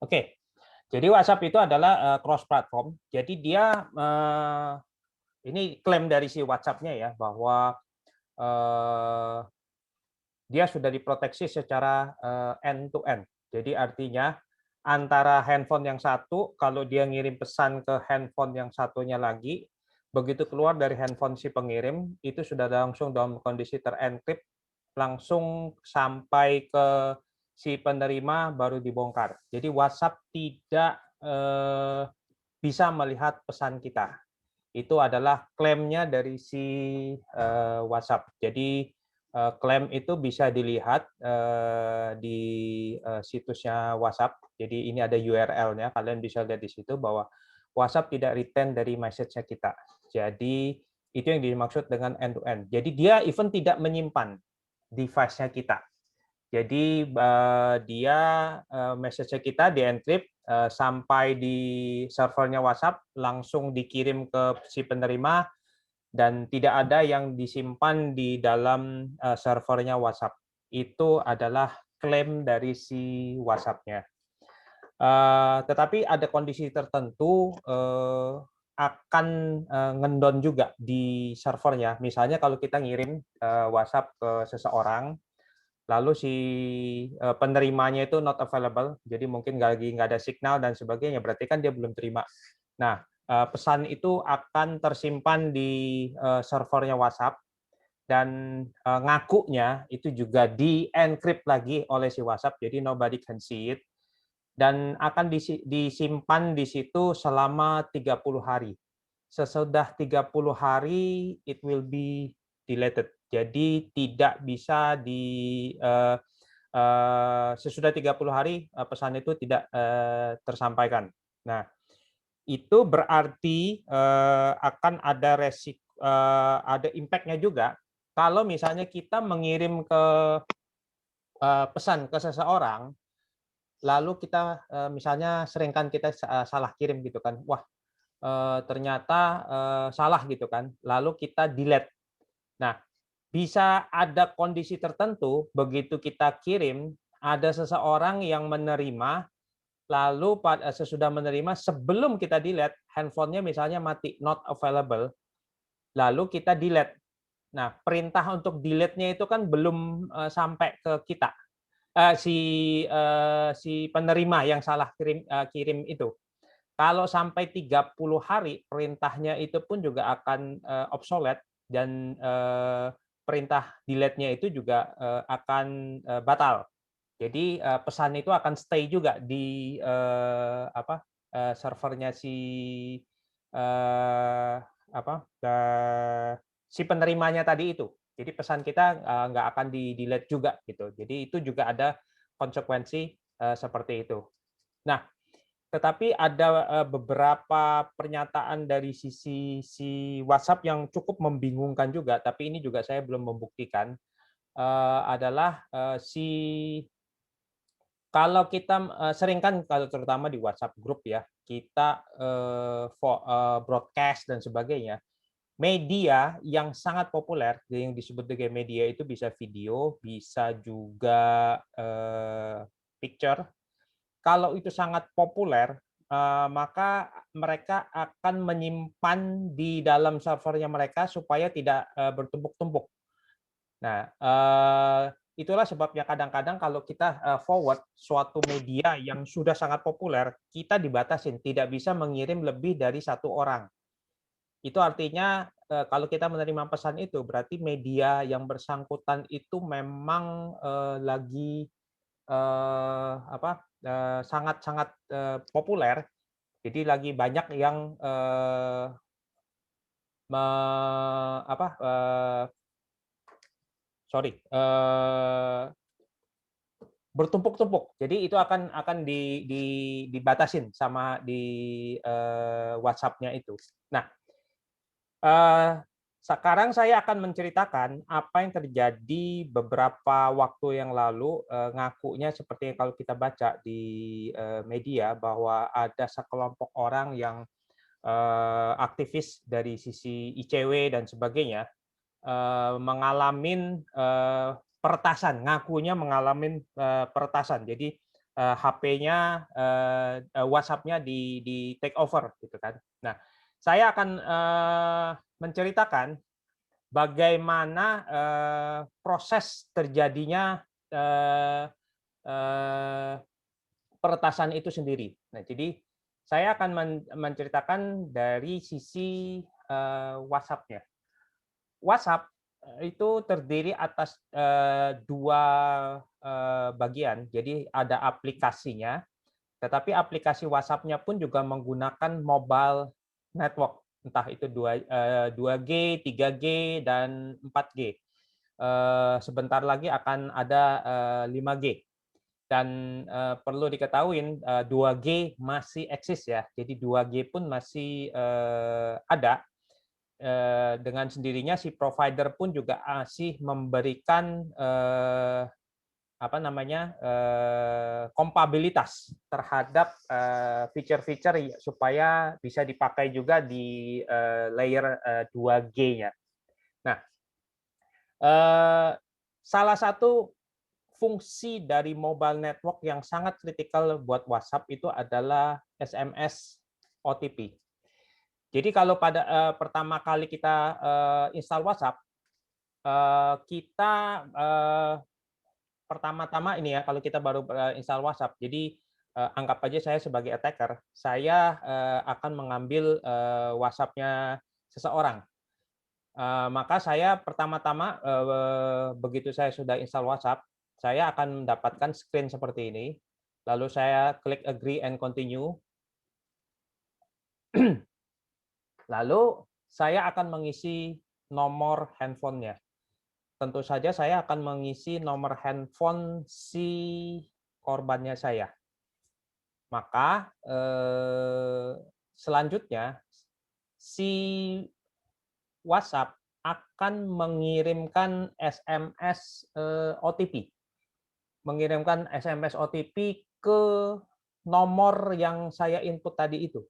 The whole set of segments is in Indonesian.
Oke, jadi WhatsApp itu adalah cross platform. Jadi dia ini klaim dari si WhatsApp-nya ya bahwa eh, dia sudah diproteksi secara end to end. Jadi artinya antara handphone yang satu, kalau dia ngirim pesan ke handphone yang satunya lagi, begitu keluar dari handphone si pengirim, itu sudah langsung dalam kondisi terenkrip, langsung sampai ke si penerima baru dibongkar. Jadi WhatsApp tidak bisa melihat pesan kita. Itu adalah klaimnya dari si WhatsApp. Jadi klaim itu bisa dilihat di situsnya WhatsApp. Jadi ini ada URL-nya, kalian bisa lihat di situ bahwa WhatsApp tidak retain dari message-nya kita. Jadi itu yang dimaksud dengan end to end. Jadi dia even tidak menyimpan device-nya kita. Jadi dia message kita di-encrypt sampai di servernya WhatsApp, langsung dikirim ke si penerima dan tidak ada yang disimpan di dalam servernya WhatsApp. Itu adalah klaim dari si WhatsApp-nya. Tetapi ada kondisi tertentu akan ngendon juga di servernya. Misalnya kalau kita ngirim WhatsApp ke seseorang, lalu si penerimanya itu not available, jadi mungkin nggak ada signal dan sebagainya, berarti kan dia belum terima. Nah, pesan itu akan tersimpan di servernya WhatsApp dan ngakunya itu juga di-encrypt lagi oleh si WhatsApp, jadi nobody can see it, dan akan disimpan di situ selama 30 hari. Sesudah 30 hari, it will be deleted. Jadi tidak bisa sesudah 30 hari pesan itu tidak tersampaikan. Nah, itu berarti akan ada ada impact-nya juga kalau misalnya kita mengirim ke pesan ke seseorang, lalu kita misalnya seringkan kita salah kirim gitu kan, wah ternyata salah gitu kan, lalu kita delete. Nah, bisa ada kondisi tertentu begitu kita kirim, ada seseorang yang menerima, lalu sesudah menerima sebelum kita delete, handphonenya misalnya mati, not available, lalu kita delete. Nah, perintah untuk delete-nya itu kan belum sampai ke kita, si penerima yang salah kirim itu. Kalau sampai 30 hari, perintahnya itu pun juga akan obsolete dan perintah delete-nya itu juga akan batal. Jadi pesan itu akan stay juga di servernya eh, apa si penerimanya tadi itu. Jadi pesan kita nggak akan di delete juga gitu. Jadi itu juga ada konsekuensi seperti itu. Nah, tetapi ada beberapa pernyataan dari sisi si WhatsApp yang cukup membingungkan juga, tapi ini juga saya belum membuktikan, adalah kalau kita sering kan kalau terutama di WhatsApp grup ya, kita broadcast dan sebagainya. Media yang sangat populer, yang disebut dengan media itu bisa video, bisa juga picture. Kalau itu sangat populer, maka mereka akan menyimpan di dalam servernya mereka supaya tidak bertumpuk-tumpuk. Nah, itulah sebabnya kadang-kadang kalau kita forward suatu media yang sudah sangat populer, kita dibatasin, tidak bisa mengirim lebih dari satu orang. Itu artinya kalau kita menerima pesan itu, berarti media yang bersangkutan itu memang lagi sangat-sangat populer. Jadi lagi banyak yang me, apa, sorry, bertumpuk-tumpuk. Jadi itu akan dibatasin sama di WhatsApp-nya itu. Nah, sekarang saya akan menceritakan apa yang terjadi beberapa waktu yang lalu, ngakunya seperti kalau kita baca di media bahwa ada sekelompok orang yang aktivis dari sisi ICW dan sebagainya mengalami peretasan, ngakunya mengalami peretasan. Jadi HP-nya, WhatsApp-nya di take over gitu kan. Nah, saya akan menceritakan bagaimana proses terjadinya eh, peretasan itu sendiri. Nah, jadi saya akan menceritakan dari sisi WhatsApp-nya. WhatsApp itu terdiri atas dua bagian. Jadi ada aplikasinya, tetapi aplikasi WhatsApp-nya pun juga menggunakan mobile network, entah itu 2G, 3G, dan 4G. Sebentar lagi akan ada 5G. Dan perlu diketahui 2G masih eksis ya, jadi 2G pun masih ada. Dengan sendirinya si provider pun juga masih memberikan kompabilitas terhadap fitur-fitur supaya bisa dipakai juga di layer 2G-nya. Nah, salah satu fungsi dari mobile network yang sangat kritikal buat WhatsApp itu adalah SMS OTP. Jadi kalau pada pertama kali kita install WhatsApp, kita pertama-tama ini ya, kalau kita baru install WhatsApp, jadi anggap aja saya sebagai attacker, saya akan mengambil WhatsApp-nya seseorang. Maka saya pertama-tama begitu saya sudah install WhatsApp, saya akan mendapatkan screen seperti ini. Lalu saya klik agree and continue. Lalu saya akan mengisi nomor handphonenya. Tentu saja saya akan mengisi nomor handphone si korbannya saya. Maka selanjutnya si WhatsApp akan mengirimkan SMS OTP. Mengirimkan SMS OTP ke nomor yang saya input tadi itu.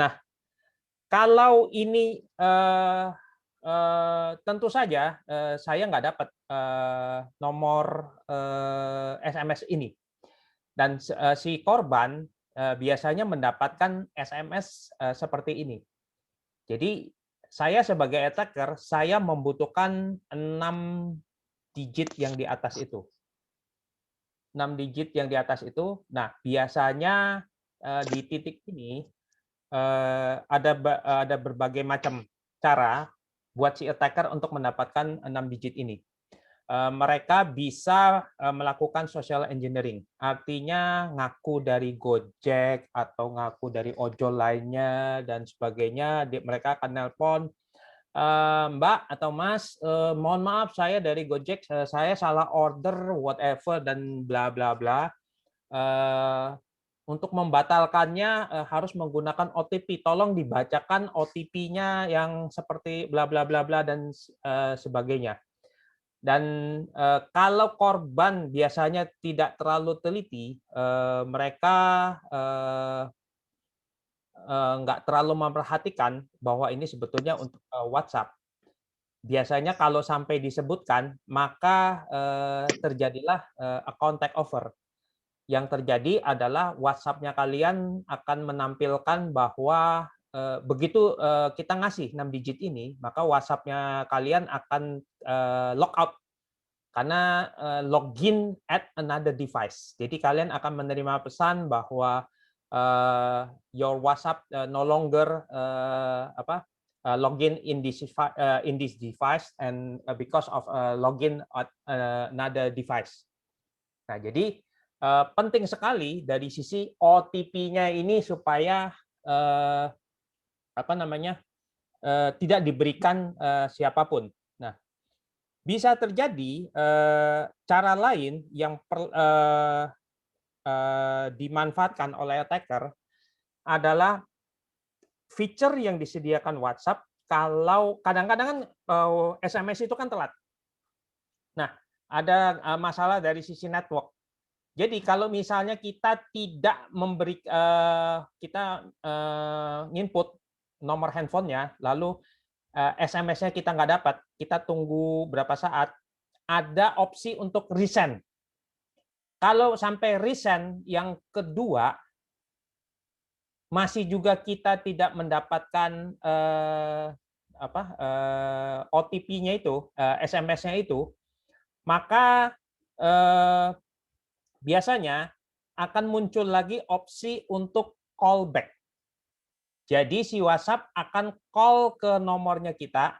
Nah, kalau ini tentu saja saya nggak dapat nomor SMS ini. Dan si korban biasanya mendapatkan SMS seperti ini. Jadi saya sebagai attacker, saya membutuhkan 6 digit yang di atas itu. 6 digit yang di atas itu. Nah, biasanya di titik ini ada berbagai macam cara buat si attacker untuk mendapatkan 6 digit ini. Mereka bisa melakukan social engineering, artinya ngaku dari Gojek atau ngaku dari ojol lainnya dan sebagainya. Mereka akan nelpon, Mbak atau Mas, mohon maaf saya dari Gojek, saya salah order whatever dan bla bla bla. Untuk membatalkannya harus menggunakan OTP. Tolong dibacakan OTP-nya yang seperti bla bla bla bla dan sebagainya. Dan kalau korban biasanya tidak terlalu teliti, mereka nggak terlalu memperhatikan bahwa ini sebetulnya untuk WhatsApp. Biasanya kalau sampai disebutkan, maka terjadilah account takeover. Yang terjadi adalah WhatsApp-nya kalian akan menampilkan bahwa begitu kita ngasih 6 digit ini, maka WhatsApp-nya kalian akan logout karena login at another device. Jadi kalian akan menerima pesan bahwa your WhatsApp no longer login in this device and because of login at another device. Nah, jadi penting sekali dari sisi OTP-nya ini supaya tidak diberikan siapapun. Nah, bisa terjadi cara lain yang dimanfaatkan oleh attacker adalah fitur yang disediakan WhatsApp. Kalau kadang-kadang kan SMS itu kan telat. Nah, ada masalah dari sisi network. Jadi kalau misalnya kita tidak memberi kita input nomor handphonenya, lalu SMS-nya kita nggak dapat, kita tunggu berapa saat, ada opsi untuk resend. Kalau sampai resend yang kedua, masih juga kita tidak mendapatkan OTP-nya itu, SMS-nya itu, maka biasanya akan muncul lagi opsi untuk callback. Jadi si WhatsApp akan call ke nomornya kita,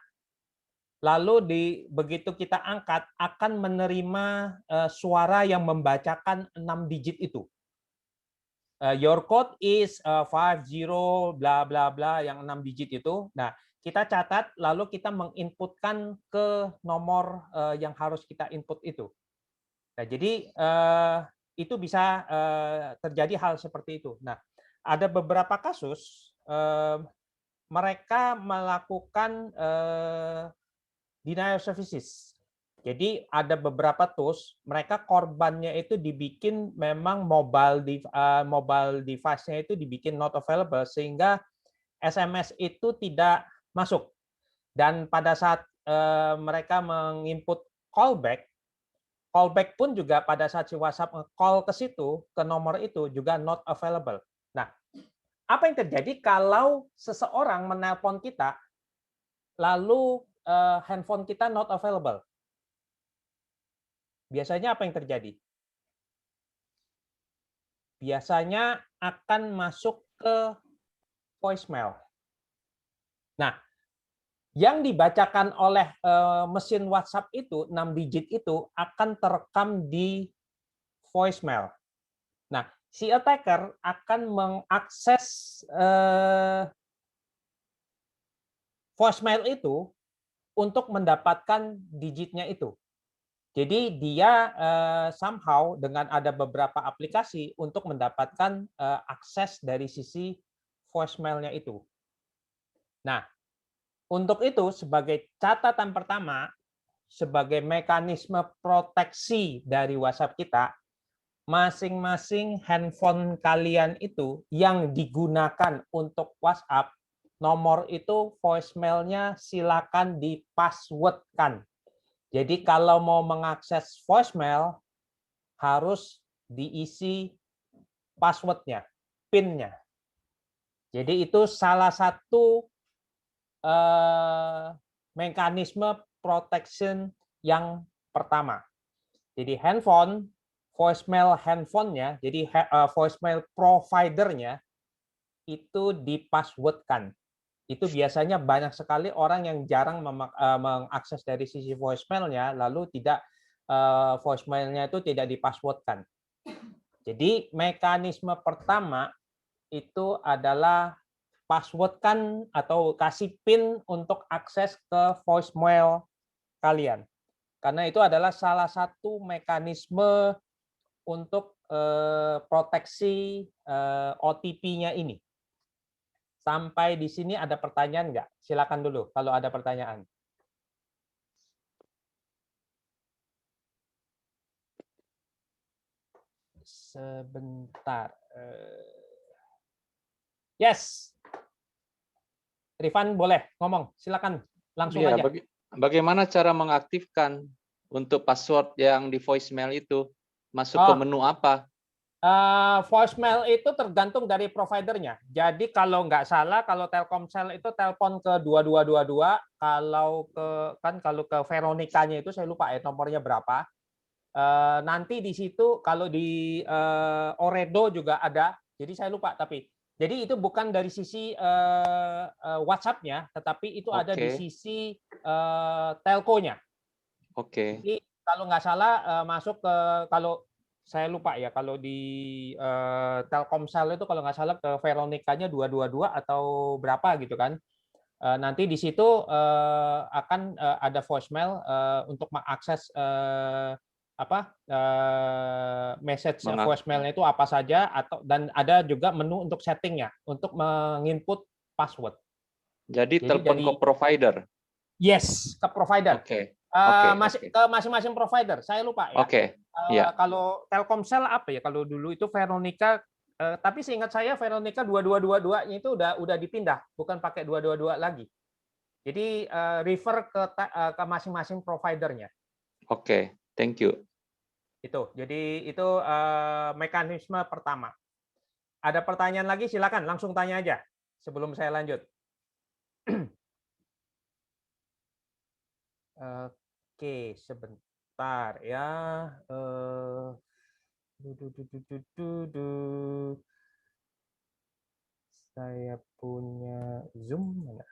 lalu begitu kita angkat akan menerima suara yang membacakan 6 digit itu. Your code is 50 bla bla bla yang 6 digit itu. Nah, kita catat lalu kita menginputkan ke nomor yang harus kita input itu. Nah, jadi itu bisa terjadi hal seperti itu. Nah, ada beberapa kasus mereka melakukan denial of services. Jadi ada beberapa tools, mereka korbannya itu dibikin memang mobile device-nya itu dibikin not available sehingga SMS itu tidak masuk. Dan pada saat mereka menginput callback pun juga pada saat si WhatsApp call ke situ, ke nomor itu juga not available. Nah, apa yang terjadi kalau seseorang menelpon kita, lalu handphone kita not available? Biasanya apa yang terjadi? Biasanya akan masuk ke voicemail. Nah, yang dibacakan oleh mesin WhatsApp itu, 6 digit itu, akan terekam di voicemail. Nah, si attacker akan mengakses voicemail itu untuk mendapatkan digitnya itu. Jadi dia somehow dengan ada beberapa aplikasi untuk mendapatkan akses dari sisi voicemail-nya itu. Nah, untuk itu sebagai catatan pertama, sebagai mekanisme proteksi dari WhatsApp kita, masing-masing handphone kalian itu yang digunakan untuk WhatsApp, nomor itu voicemail-nya silakan di-password-kan. Jadi kalau mau mengakses voicemail, harus diisi password-nya, PIN-nya. Jadi itu salah satu mekanisme protection yang pertama. Jadi voicemail handphonenya, jadi voicemail providernya itu di-password-kan. Itu biasanya banyak sekali orang yang jarang mengakses dari sisi voicemail-nya, lalu voicemail-nya itu tidak di-password-kan. Jadi mekanisme pertama itu adalah password-kan atau kasih PIN untuk akses ke voicemail kalian. Karena itu adalah salah satu mekanisme untuk proteksi OTP-nya ini. Sampai di sini ada pertanyaan nggak? Silakan dulu kalau ada pertanyaan. Sebentar. Yes. Rifan boleh ngomong. Silakan langsung aja. Bagaimana cara mengaktifkan untuk password yang di voicemail itu? Masuk ke menu apa? Voicemail itu tergantung dari providernya. Jadi kalau nggak salah, kalau Telkomsel itu telepon ke 2222, kalau ke Veronica-nya itu saya lupa ya nomornya berapa. Nanti di situ kalau di Oredo juga ada. Jadi saya lupa tapi. Jadi itu bukan dari sisi WhatsApp-nya, tetapi itu ada di sisi telkonya. Oke. Jadi kalau nggak salah masuk ke kalau saya lupa ya kalau di Telkomsel itu kalau nggak salah ke Veronica-nya 222 atau berapa gitu kan. Nanti di situ akan ada voicemail untuk mengakses message voicemail-nya itu apa saja dan ada juga menu untuk settingnya untuk menginput password. Jadi telepon ke provider. Yes, ke provider. Oke. Ke masing-masing provider. Saya lupa ya. Oke. Kalau Telkomsel apa ya? Kalau dulu itu Veronica, tapi seingat saya Veronica 2222-nya itu udah dipindah, bukan pakai 222 lagi. Jadi refer ke masing-masing providernya. Oke, thank you. Itu. Jadi itu mekanisme pertama. Ada pertanyaan lagi, silakan langsung tanya aja sebelum saya lanjut. Oke, sebentar ya. Saya punya Zoom mana?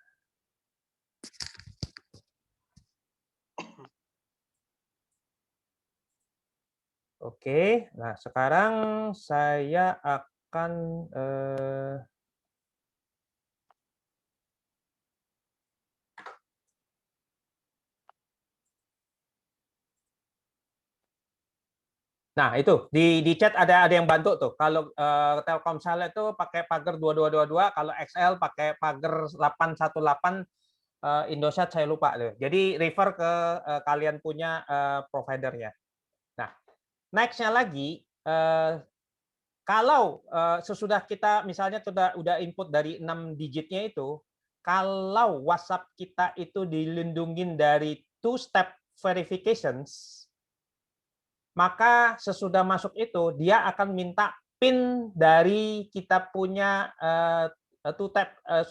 Oke, nah sekarang saya akan nah itu di chat ada yang bantu tuh. Kalau Telkomsel itu pakai pagar 2222, kalau XL pakai pagar 818, Indosat saya lupa tuh. Jadi refer ke kalian punya providernya. Nah, next-nya lagi kalau sesudah kita misalnya udah input dari 6 digitnya itu, kalau WhatsApp kita itu dilindungin dari two-step verifications, maka sesudah masuk itu dia akan minta PIN dari kita punya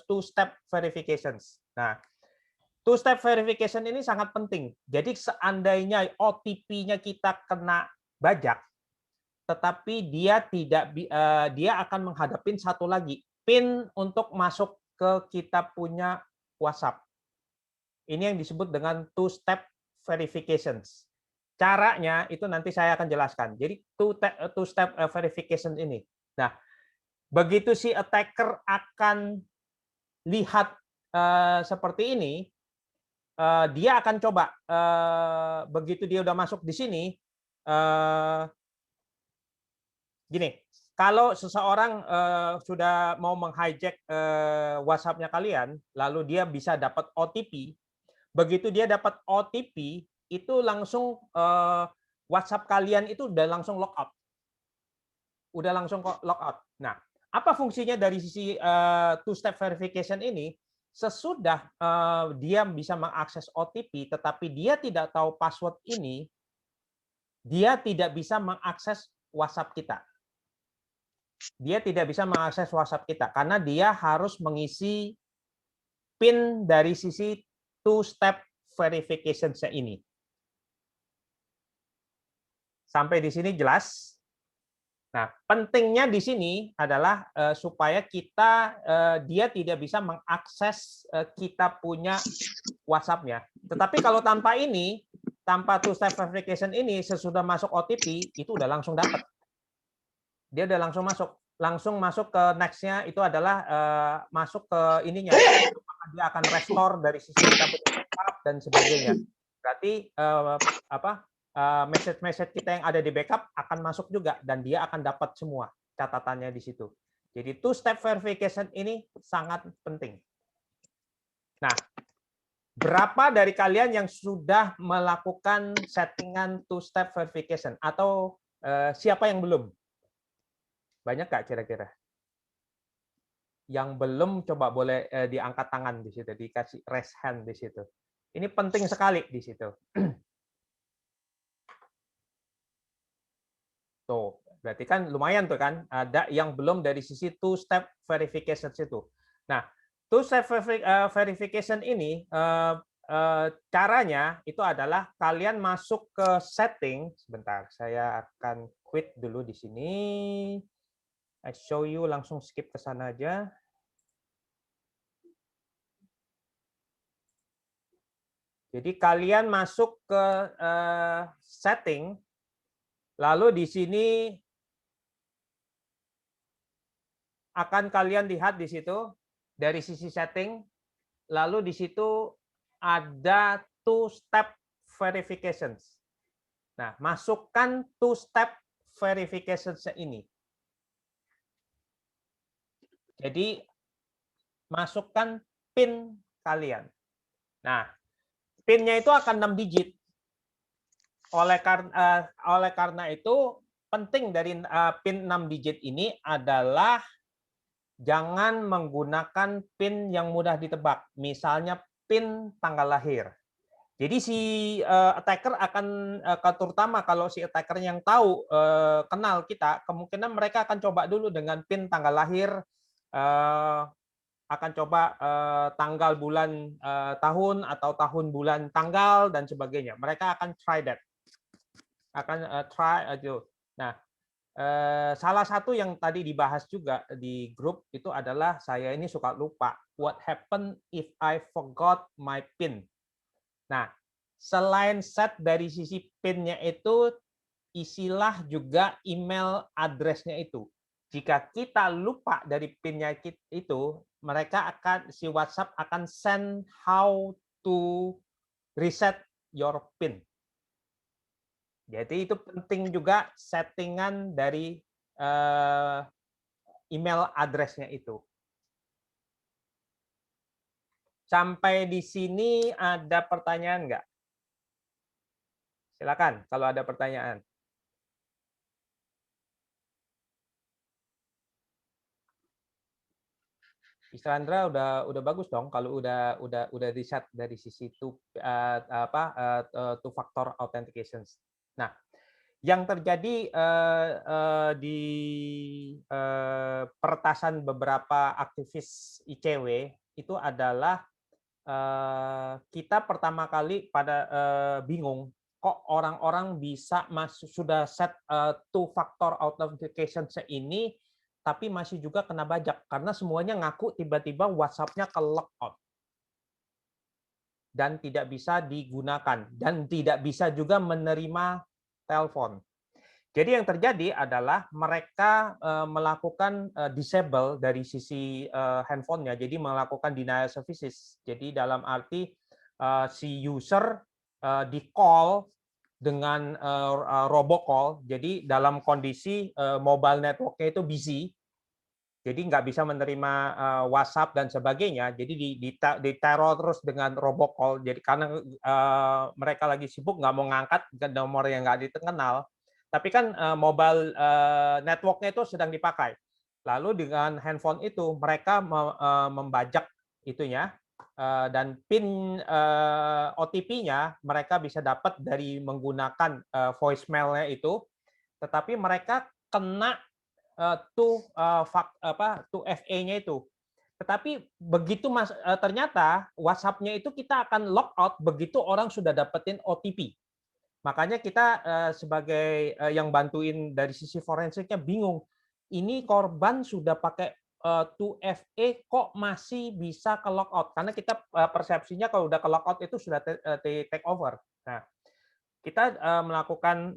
two-step verifications. Nah, two-step verification ini sangat penting. Jadi seandainya OTP-nya kita kena bajak, tetapi dia akan menghadapin satu lagi PIN untuk masuk ke kita punya WhatsApp. Ini yang disebut dengan two-step verifications. Caranya itu nanti saya akan jelaskan. Jadi two-step verification ini. Nah, begitu si attacker akan lihat seperti ini, dia akan coba begitu dia udah masuk di sini, gini, kalau seseorang sudah mau menghijack WhatsApp-nya kalian, lalu dia bisa dapat OTP, begitu dia dapat OTP, itu langsung WhatsApp kalian itu udah langsung logout. Udah langsung logout. Nah, apa fungsinya dari sisi two-step verification ini? Sesudah dia bisa mengakses OTP, tetapi dia tidak tahu password ini, dia tidak bisa mengakses WhatsApp kita. Dia tidak bisa mengakses WhatsApp kita karena dia harus mengisi PIN dari sisi two-step verification-nya ini. Sampai di sini jelas? Nah, pentingnya di sini adalah supaya dia tidak bisa mengakses kita punya WhatsApp-nya. Tetapi kalau tanpa ini, tanpa two-step verification ini, sesudah masuk OTP, itu udah langsung dapat. Dia udah langsung masuk ke next-nya itu adalah masuk ke ininya, dia akan restore dari sisi kita backup dan sebagainya. Berarti message-message kita yang ada di backup akan masuk juga dan dia akan dapat semua catatannya di situ. Jadi two-step verification ini sangat penting. Nah, berapa dari kalian yang sudah melakukan settingan two-step verification atau siapa yang belum? Banyak nggak kira-kira? Yang belum coba boleh diangkat tangan di situ, dikasih raise hand di situ. Ini penting sekali di situ. Tuh, berarti kan lumayan tuh kan, ada yang belum dari sisi two-step verification itu. Nah, two-step verification ini caranya itu adalah kalian masuk ke setting. Sebentar, saya akan quit dulu di sini. I show you, langsung skip ke sana aja. Jadi kalian masuk ke setting, lalu di sini akan kalian lihat di situ dari sisi setting, lalu di situ ada two-step verifications. Nah, masukkan two-step verifications ini. Jadi masukkan PIN kalian. Nah, PIN-nya itu akan 6 digit. Oleh karena itu penting dari PIN 6 digit ini adalah jangan menggunakan PIN yang mudah ditebak. Misalnya PIN tanggal lahir. Jadi si attacker akan terutama kalau si attacker yang tahu kenal kita, kemungkinan mereka akan coba dulu dengan PIN tanggal lahir, akan coba tanggal bulan tahun atau tahun bulan tanggal dan sebagainya. Mereka akan try that, akan try itu. Nah, salah satu yang tadi dibahas juga di grup itu adalah saya ini suka lupa. What happen if I forgot my PIN? Nah, selain set dari sisi PIN-nya itu, isilah juga email address-nya itu. Jika kita lupa dari PIN-nya itu, si WhatsApp akan send how to reset your PIN. Jadi itu penting juga settingan dari email address-nya itu. Sampai di sini ada pertanyaan nggak? Silakan kalau ada pertanyaan. Islandra udah bagus dong kalau udah di-set dari sisi two factor authentication. Nah, yang terjadi di peretasan beberapa aktivis ICW itu adalah kita pertama kali bingung kok orang-orang bisa sudah set two factor authentication ini tapi masih juga kena bajak karena semuanya ngaku tiba-tiba WhatsApp-nya ke lockout dan tidak bisa digunakan dan tidak bisa juga menerima telepon. Jadi yang terjadi adalah mereka melakukan disable dari sisi handphonenya, jadi melakukan denial services. Jadi dalam arti si user di call dengan robocall, jadi dalam kondisi mobile network-nya itu busy, jadi nggak bisa menerima WhatsApp dan sebagainya, jadi diteror terus dengan robocall. Jadi karena mereka lagi sibuk nggak mau ngangkat nomor yang nggak dikenal, tapi kan mobile network-nya itu sedang dipakai. Lalu dengan handphone itu mereka membajak itunya dan PIN OTP-nya mereka bisa dapat dari menggunakan voicemail-nya itu, tetapi mereka kena to FA-nya itu. Tetapi begitu ternyata WhatsApp-nya itu kita akan logout begitu orang sudah dapetin OTP. Makanya kita sebagai yang bantuin dari sisi forensiknya bingung. Ini korban sudah pakai 2FA kok masih bisa ke logout? Karena kita persepsinya kalau udah ke logout itu sudah take over. Nah, kita melakukan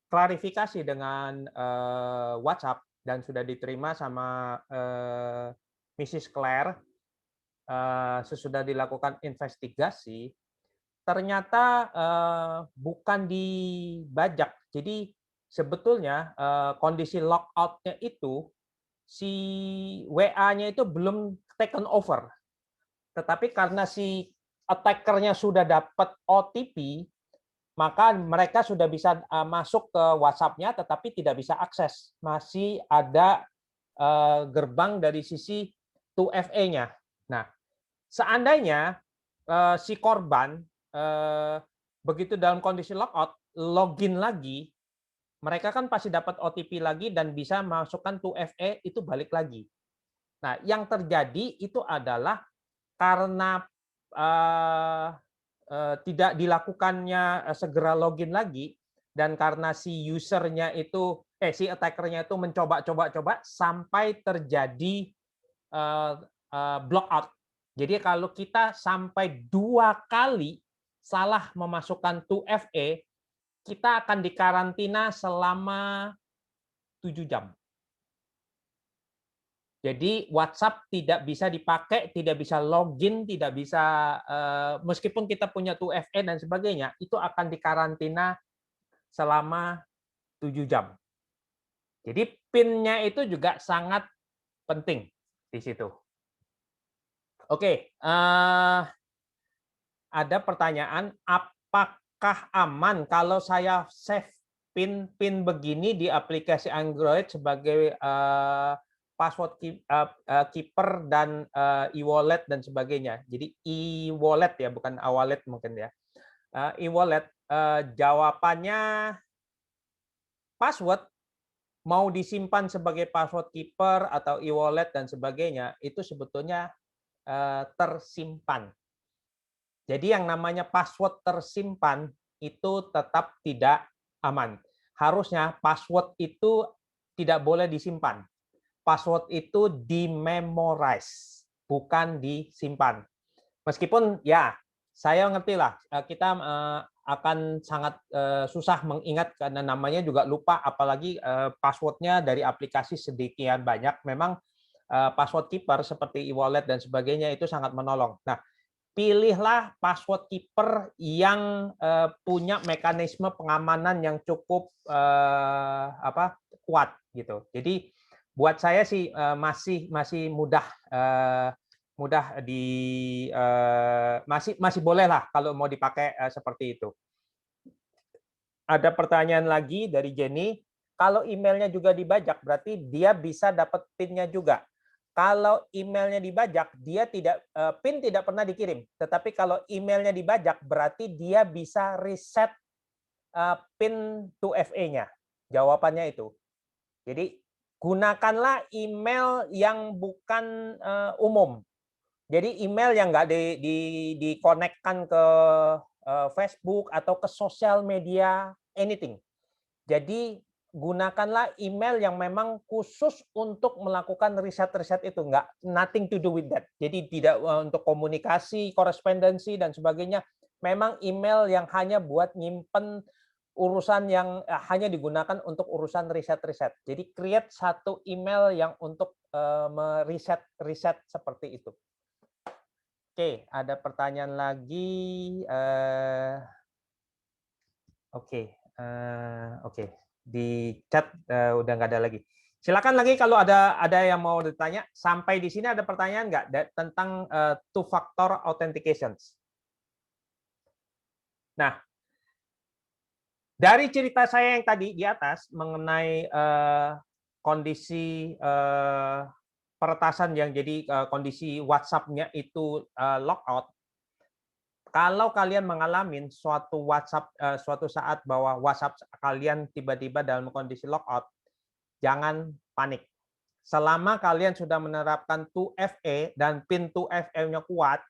klarifikasi dengan WhatsApp dan sudah diterima sama Mrs. Claire. Sesudah dilakukan investigasi, ternyata bukan dibajak. Jadi sebetulnya kondisi logout-nya itu si WA-nya itu belum taken over. Tetapi karena si attacker-nya sudah dapat OTP, maka mereka sudah bisa masuk ke WhatsApp-nya tetapi tidak bisa akses. Masih ada gerbang dari sisi 2FA-nya. Nah, seandainya si korban begitu dalam kondisi logout, login lagi, mereka kan pasti dapat OTP lagi dan bisa masukkan 2FA itu balik lagi. Nah, yang terjadi itu adalah karena tidak dilakukannya segera login lagi dan karena si usernya itu si attackernya itu mencoba sampai terjadi block out. Jadi kalau kita sampai 2 kali salah memasukkan 2FA, kita akan dikarantina selama 7 jam. Jadi WhatsApp tidak bisa dipakai, tidak bisa login, tidak bisa meskipun kita punya 2FA dan sebagainya, itu akan dikarantina selama 7 jam. Jadi PIN-nya itu juga sangat penting di situ. Oke, ada pertanyaan, apakah aman kalau saya save PIN begini di aplikasi Android sebagai password keeper dan e-wallet dan sebagainya. Jadi e-wallet ya, bukan wallet mungkin ya. E-wallet jawabannya password mau disimpan sebagai password keeper atau e-wallet dan sebagainya itu sebetulnya tersimpan. Jadi yang namanya password tersimpan itu tetap tidak aman. Harusnya password itu tidak boleh disimpan. Password itu di-memorize, bukan disimpan. Meskipun ya, saya ngerti lah, kita akan sangat susah mengingat karena namanya juga lupa, apalagi password-nya dari aplikasi sedemikian banyak. Memang password keeper seperti e-wallet dan sebagainya itu sangat menolong. Nah, pilihlah password keeper yang punya mekanisme pengamanan yang cukup kuat gitu. Jadi buat saya sih masih mudah masih boleh lah kalau mau dipakai seperti itu. Ada pertanyaan lagi dari Jenny, kalau emailnya juga dibajak berarti dia bisa dapat PIN-nya juga. Kalau emailnya dibajak, dia PIN tidak pernah dikirim. Tetapi kalau emailnya dibajak, berarti dia bisa reset PIN 2FA-nya. Jawabannya itu. Jadi gunakanlah email yang bukan umum. Jadi email yang nggak dikonekkan ke Facebook atau ke sosial media, anything. Jadi gunakanlah email yang memang khusus untuk melakukan riset-riset itu, nothing to do with that. Jadi tidak untuk komunikasi, korespondensi dan sebagainya. Memang email yang hanya buat nyimpen urusan yang hanya digunakan untuk urusan riset-riset. Jadi create satu email yang untuk meriset seperti itu. Oke, ada pertanyaan lagi. Oke. Di chat udah nggak ada lagi. Silakan lagi kalau ada yang mau ditanya. Sampai di sini ada pertanyaan nggak tentang two-factor authentication? Nah, dari cerita saya yang tadi di atas mengenai kondisi peretasan yang jadi kondisi WhatsApp-nya itu lockout. Kalau kalian mengalami suatu saat bahwa WhatsApp kalian tiba-tiba dalam kondisi lockout, jangan panik. Selama kalian sudah menerapkan 2FA dan PIN 2FA-nya kuat,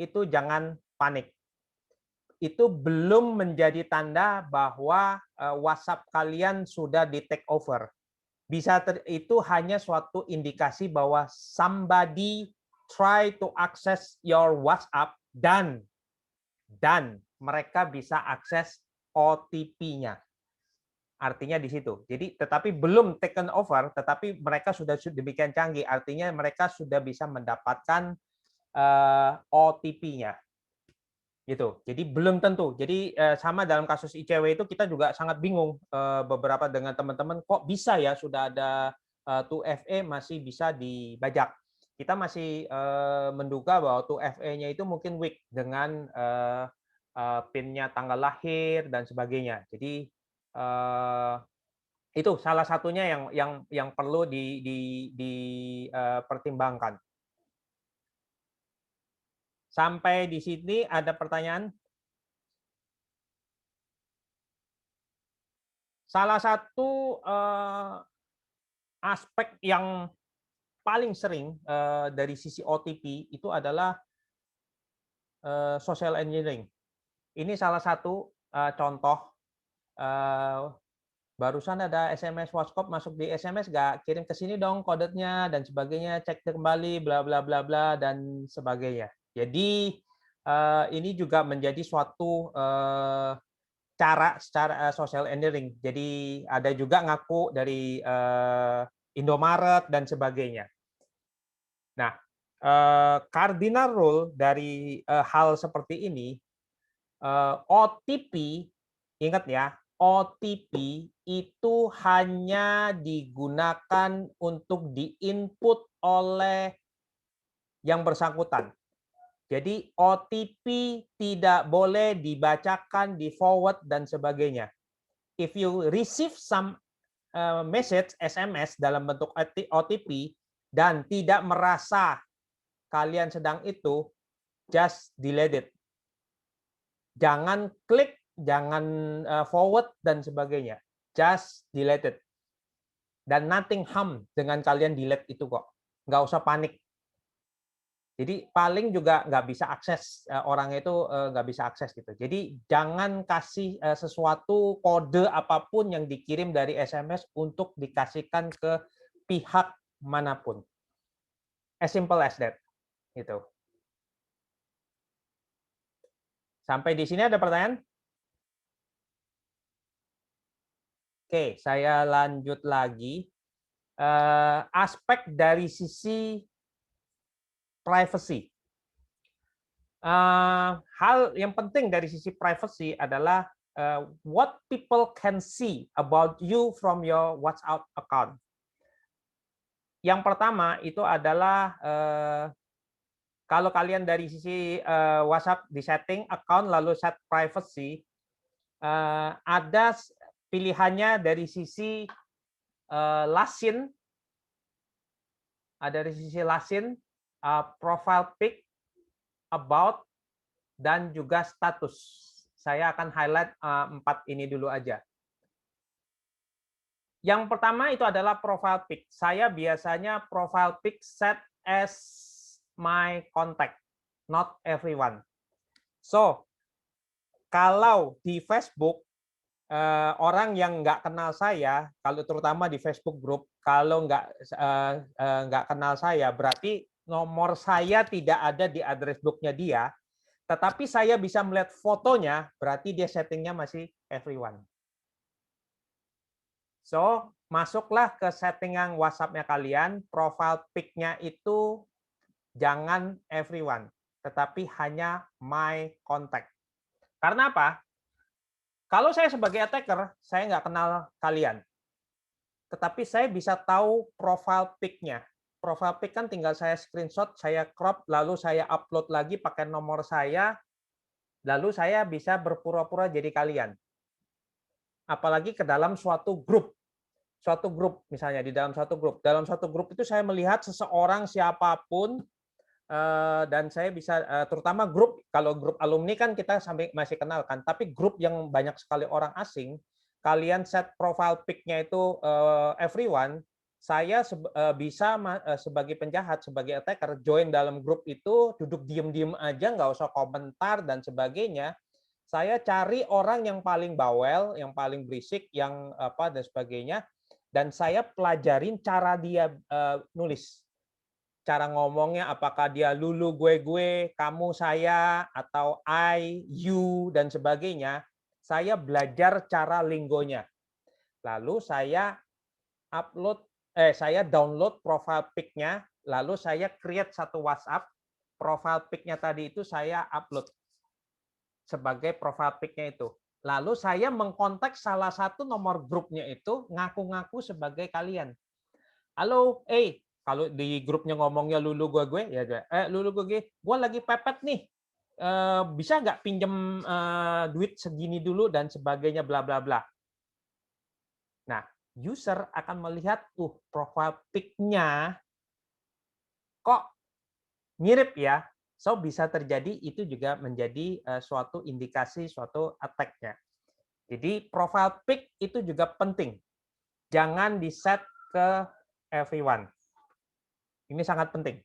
itu jangan panik. Itu belum menjadi tanda bahwa WhatsApp kalian sudah di take over. Itu hanya suatu indikasi bahwa somebody try to access your WhatsApp dan mereka bisa akses OTP-nya. Artinya di situ. Jadi tetapi belum taken over, tetapi mereka sudah demikian canggih. Artinya mereka sudah bisa mendapatkan OTP-nya. Gitu. Jadi belum tentu. Jadi sama dalam kasus ICW itu kita juga sangat bingung beberapa dengan teman-teman kok bisa ya sudah ada 2FA masih bisa dibajak. Kita masih menduga bahwa 2FA-nya itu mungkin weak dengan PIN-nya tanggal lahir dan sebagainya. Jadi itu salah satunya yang perlu dipertimbangkan. Sampai di sini ada pertanyaan? Salah satu aspek yang paling sering dari sisi OTP itu adalah social engineering. Ini salah satu contoh. Barusan ada SMS WhatsApp masuk di SMS, nggak kirim ke sini dong kodenya dan sebagainya, cek kembali, bla bla bla bla dan sebagainya. Jadi ini juga menjadi suatu cara secara social engineering. Jadi ada juga ngaku dari Indomaret dan sebagainya. Nah, cardinal rule dari hal seperti ini, OTP, ingat ya, OTP itu hanya digunakan untuk di-input oleh yang bersangkutan. Jadi OTP tidak boleh dibacakan, di-forward, dan sebagainya. If you receive some message, SMS, dalam bentuk OTP, dan tidak merasa kalian sedang itu, just delete it. Jangan klik, jangan forward, dan sebagainya. Just delete it. Dan nothing harm dengan kalian delete itu kok. Nggak usah panik. Jadi paling juga nggak bisa akses, orangnya itu nggak bisa akses gitu. Jadi jangan kasih sesuatu kode apapun yang dikirim dari SMS untuk dikasihkan ke pihak manapun. As simple as that. Gitu. Sampai di sini ada pertanyaan? Oke, saya lanjut lagi. Aspek dari sisi privacy. Hal yang penting dari sisi privacy adalah what people can see about you from your WhatsApp account. Yang pertama itu adalah kalau kalian dari sisi WhatsApp di setting account lalu set privacy, ada pilihannya dari sisi last seen, ada dari sisi last seen, profile pic, about, dan juga status. Saya akan highlight 4 ini dulu aja. Yang pertama itu adalah profile pic. Saya biasanya profile pic set as my contact, not everyone. So, kalau di Facebook, orang yang nggak kenal saya, kalau terutama di Facebook group, kalau nggak kenal saya, berarti nomor saya tidak ada di address book-nya dia, tetapi saya bisa melihat fotonya, berarti dia settingnya masih everyone. So, masuklah ke settingan WhatsApp-nya kalian, profile pic-nya itu jangan everyone, tetapi hanya my contact. Karena apa? Kalau saya sebagai attacker, saya nggak kenal kalian. Tetapi saya bisa tahu profile pic-nya. Profile pic kan tinggal saya screenshot, saya crop, lalu saya upload lagi pakai nomor saya, lalu saya bisa berpura-pura jadi kalian. Apalagi ke dalam suatu grup. Suatu grup, misalnya di dalam suatu grup. Dalam suatu grup itu saya melihat seseorang siapapun, dan saya bisa, terutama grup, kalau grup alumni kan kita sampai masih kenal kan, tapi grup yang banyak sekali orang asing, kalian set profile pic-nya itu everyone, saya bisa sebagai penjahat, sebagai attacker, join dalam grup itu, duduk diem-diem aja, nggak usah komentar dan sebagainya. Saya cari orang yang paling bawel, yang paling berisik, yang apa dan sebagainya, dan saya pelajarin cara dia nulis. Cara ngomongnya, apakah dia lulu, gue, kamu, saya, atau I, you, dan sebagainya. Saya belajar cara linggonya. Lalu saya saya download profile pic-nya, lalu saya create satu WhatsApp, profile pic-nya tadi itu saya upload sebagai profile pic-nya itu. Lalu saya mengkontak salah satu nomor grupnya itu, ngaku-ngaku sebagai kalian. Halo, kalau di grupnya ngomongnya lulu gue, ya lulu gue lagi pepet nih, bisa nggak pinjem duit segini dulu dan sebagainya, bla bla bla. Nah, user akan melihat profile pic-nya kok mirip ya, so bisa terjadi itu juga menjadi suatu indikasi suatu attack-nya. Jadi profile pic itu juga penting. Jangan di-set ke everyone. Ini sangat penting.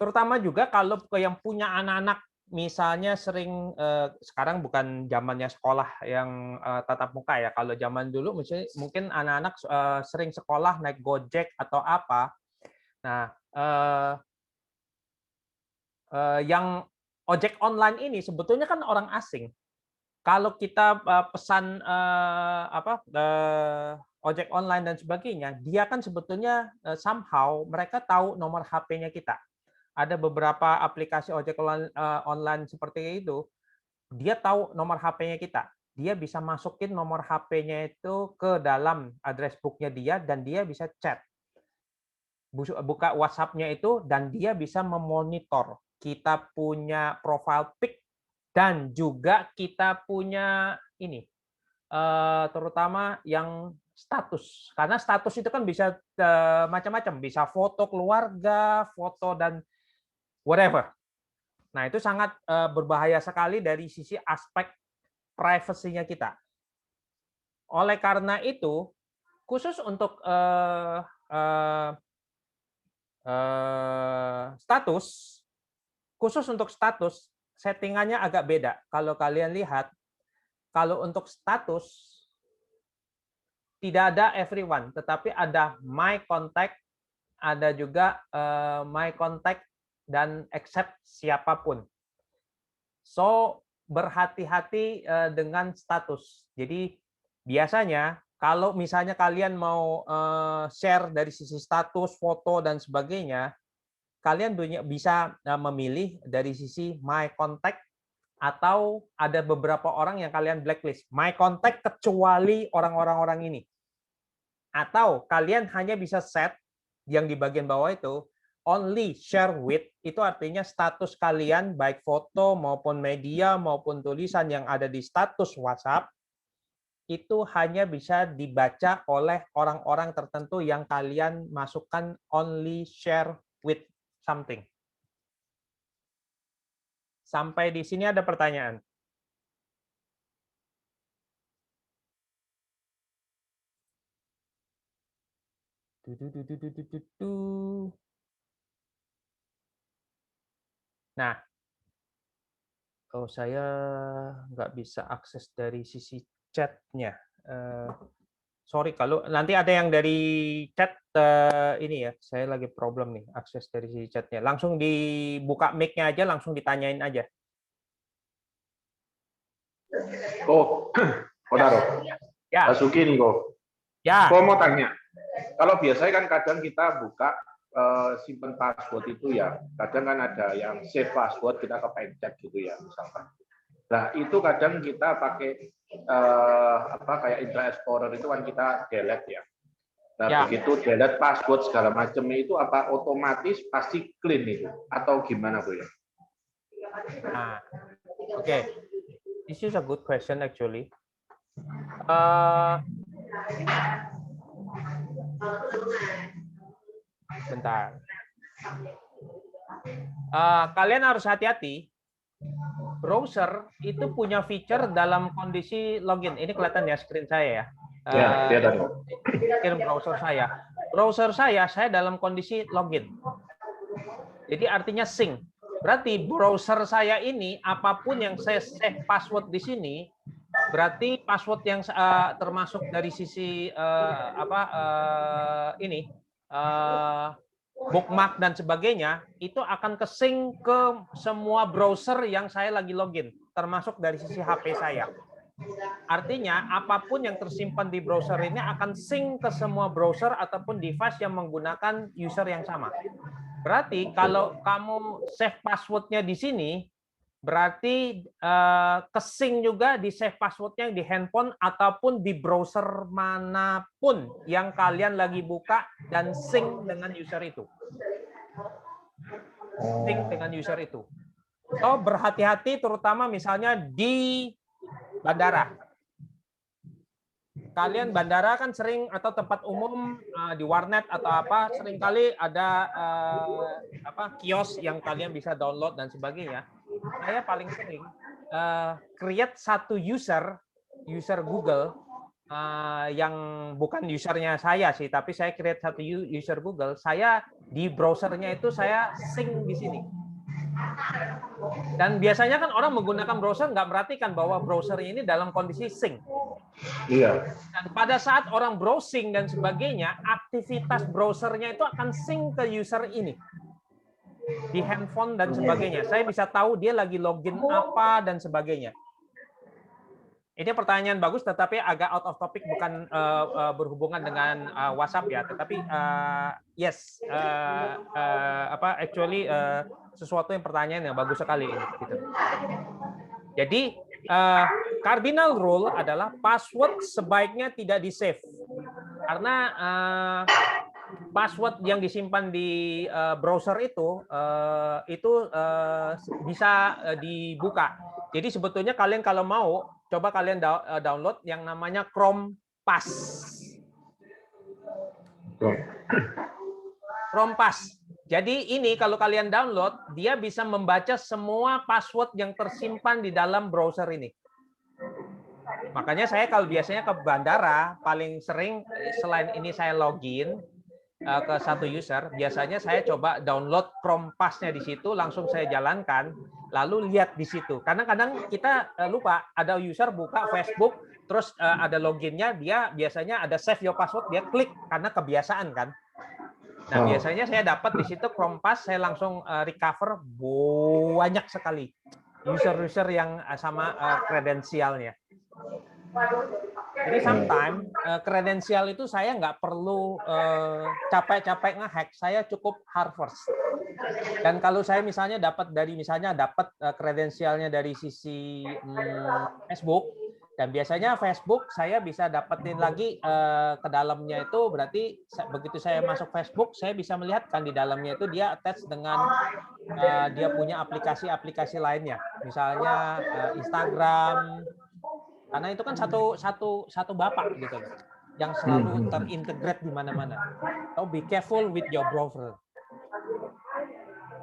Terutama juga kalau yang punya anak-anak, misalnya sering, sekarang bukan zamannya sekolah yang tatap muka ya. Kalau zaman dulu mungkin anak-anak sering sekolah naik Gojek atau apa. Nah, yang ojek online ini sebetulnya kan orang asing. Kalau kita pesan ojek online dan sebagainya, dia kan sebetulnya somehow mereka tahu nomor HP-nya kita. Ada beberapa aplikasi ojek online seperti itu, dia tahu nomor HP-nya kita. Dia bisa masukin nomor HP-nya itu ke dalam address book-nya dia dan dia bisa chat. Buka WhatsApp-nya itu dan dia bisa memonitor. Kita punya profile pic dan juga kita punya ini, terutama yang status. Karena status itu kan bisa macam-macam, bisa foto keluarga, foto dan whatever. Nah, itu sangat berbahaya sekali dari sisi aspek privasinya kita. Oleh karena itu, khusus untuk status, settingannya agak beda. Kalau kalian lihat, kalau untuk status tidak ada everyone, tetapi ada my contact, ada juga my contact dan accept siapapun. So berhati-hati dengan status. Jadi biasanya kalau misalnya kalian mau share dari sisi status, foto dan sebagainya, kalian bisa memilih dari sisi my contact atau ada beberapa orang yang kalian blacklist. My contact kecuali orang-orang ini. Atau kalian hanya bisa set yang di bagian bawah itu only share with, itu artinya status kalian baik foto maupun media maupun tulisan yang ada di status WhatsApp itu hanya bisa dibaca oleh orang-orang tertentu yang kalian masukkan only share with something. Sampai di sini ada pertanyaan? Nah, saya nggak bisa akses dari sisi chat-nya. Sorry, kalau nanti ada yang dari chat ini ya, saya lagi problem nih akses dari sisi chat-nya. Langsung dibuka mic-nya aja, langsung ditanyain aja. Kodaro. Ya. Basuki nih kok. Ya. Kok mau tanya, kalau biasanya kan kadang kita buka simpen password itu ya, kadang kan ada yang save password kita kepencet gitu ya misalkan. Nah itu kadang kita pakai kayak Internet Explorer itu kan kita delete ya. Nah ya. Begitu delete password segala macamnya itu apa otomatis pasti clean itu atau gimana Bu ya? Nah, oke. This is a good question actually. Bentar. Kalian harus hati-hati. Browser itu punya feature dalam kondisi login. Ini kelihatan ya screen saya ya. Screen browser saya. Browser saya dalam kondisi login. Jadi artinya sync. Berarti browser saya ini apapun yang saya save password di sini, berarti password yang termasuk dari sisi bookmark dan sebagainya itu akan ke-sync ke semua browser yang saya lagi login, termasuk dari sisi HP saya. Artinya apapun yang tersimpan di browser ini akan sync ke semua browser ataupun device yang menggunakan user yang sama. Berarti kalau kamu save passwordnya di sini, berarti ke-sync juga di save passwordnya di handphone ataupun di browser manapun yang kalian lagi buka dan sync dengan user itu. Sync dengan user itu. So berhati-hati terutama misalnya di bandara. Kalian bandara kan sering atau tempat umum di warnet atau apa seringkali ada kios yang kalian bisa download dan sebagainya. Saya paling sering create satu user Google yang bukan usernya saya sih, tapi saya create satu user Google. Saya di browsernya itu saya sync di sini. Dan biasanya kan orang menggunakan browser nggak perhatikan bahwa browser ini dalam kondisi sync. Iya. Dan pada saat orang browsing dan sebagainya, aktivitas browsernya itu akan sync ke user ini. Di handphone dan sebagainya. Saya bisa tahu dia lagi login apa dan sebagainya. Ini pertanyaan bagus, tetapi agak out of topic, bukan berhubungan dengan WhatsApp ya. Tetapi yes, sesuatu yang pertanyaan yang bagus sekali ini. Gitu. Jadi cardinal rule adalah password sebaiknya tidak di save, karena password yang disimpan di browser itu bisa dibuka. Jadi sebetulnya kalian kalau mau, coba kalian download yang namanya Chrome Pass. Chrome Pass. Jadi ini kalau kalian download, dia bisa membaca semua password yang tersimpan di dalam browser ini. Makanya saya kalau biasanya ke bandara, paling sering selain ini saya login ke satu user, biasanya saya coba download Chrome Pass-nya di situ, langsung saya jalankan, lalu lihat di situ. Kadang-kadang kita lupa, ada user buka Facebook, terus ada loginnya, dia biasanya ada save your password, dia klik karena kebiasaan kan. Nah, biasanya saya dapat di situ Chrome Pass, saya langsung recover banyak sekali user-user yang sama kredensialnya. Jadi sometimes kredensial itu saya nggak perlu capek-capek ngehack, saya cukup hard first. Dan kalau saya misalnya dapat kredensialnya dari sisi Facebook, dan biasanya Facebook saya bisa dapetin lagi ke dalamnya itu berarti begitu saya masuk Facebook saya bisa melihat kan di dalamnya itu dia attach dengan dia punya aplikasi-aplikasi lainnya, misalnya Instagram, karena itu kan satu bapak gitu loh, yang selalu terintegrate di mana-mana. So be careful with your browser.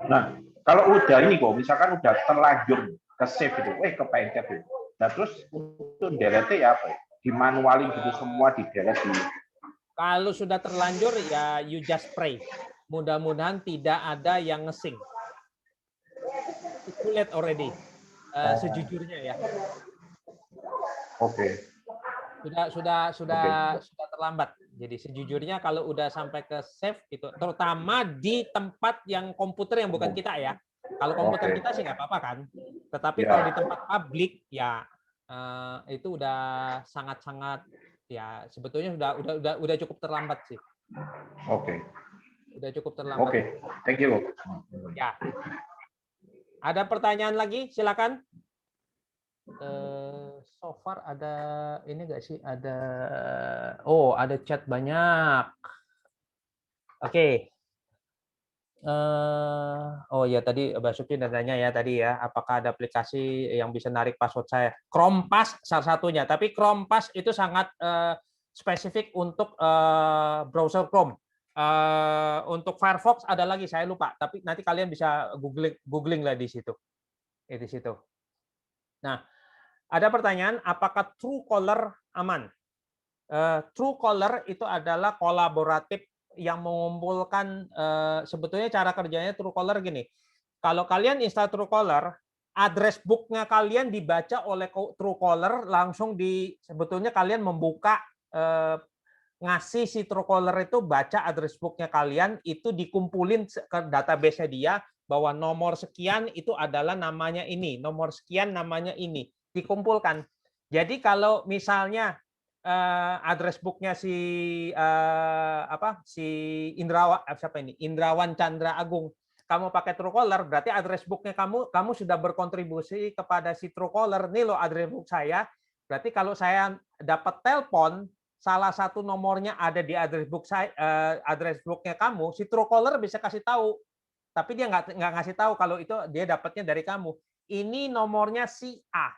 Nah, kalau udah ini kok, misalkan udah terlanjur ke save itu, kepencet itu. Nah, terus untuk delete ya apa ya? Dimanualin gitu semua di delete dulu. Kalau sudah terlanjur ya you just pray. Mudah-mudahan tidak ada yang nge-sync. It's too late already. Sejujurnya ya. Oke. Sudah terlambat. Jadi sejujurnya kalau udah sampai ke save itu, terutama di tempat yang komputer yang bukan kita ya. Kalau komputer kita sih nggak apa-apa kan. Tetapi kalau di tempat publik ya itu udah sangat-sangat ya sebetulnya udah cukup terlambat sih. Oke. Udah cukup terlambat. Oke. Thank you. Ya. Ada pertanyaan lagi? Silakan. So far ada ini nggak sih? Ada chat banyak. Oke. Oh ya tadi Mbak Suki udah nanya ya tadi ya, apakah ada aplikasi yang bisa narik password saya? Chrome Pass salah satunya, tapi Chrome Pass itu sangat spesifik untuk browser Chrome. Untuk Firefox ada lagi saya lupa, tapi nanti kalian bisa googling lah di situ. Di situ. Nah, ada pertanyaan, apakah Truecaller aman? Truecaller itu adalah kolaboratif yang mengumpulkan sebetulnya cara kerjanya Truecaller gini. Kalau kalian install Truecaller, address book-nya kalian dibaca oleh Truecaller langsung sebetulnya kalian membuka ngasih si Truecaller itu baca address book-nya kalian itu dikumpulin ke database-nya dia bahwa nomor sekian itu adalah namanya ini, nomor sekian namanya ini, dikumpulkan. Jadi kalau misalnya address book-nya si Indrawan Chandra Agung kamu pakai Truecaller, berarti address book-nya kamu sudah berkontribusi kepada si Truecaller. Nih loh address book saya. Berarti kalau saya dapat telepon salah satu nomornya ada di address book saya, address book-nya kamu, si Truecaller bisa kasih tahu. Tapi dia nggak ngasih tahu kalau itu dia dapatnya dari kamu. Ini nomornya si A.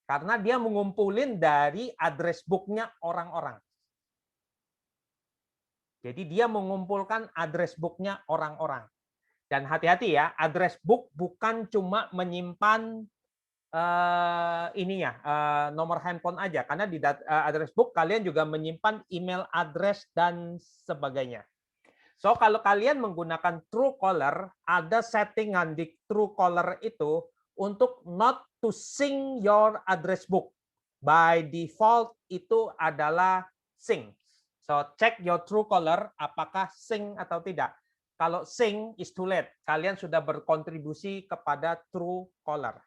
Karena dia mengumpulin dari address book-nya orang-orang. Jadi dia mengumpulkan address book-nya orang-orang. Dan hati-hati ya, address book bukan cuma menyimpan nomor handphone aja. Karena di address book kalian juga menyimpan email address dan sebagainya. So kalau kalian menggunakan Truecaller, ada settingan di Truecaller itu untuk not to sync your address book. By default itu adalah sync. So check your Truecaller apakah sync atau tidak. Kalau sync is too late. Kalian sudah berkontribusi kepada Truecaller.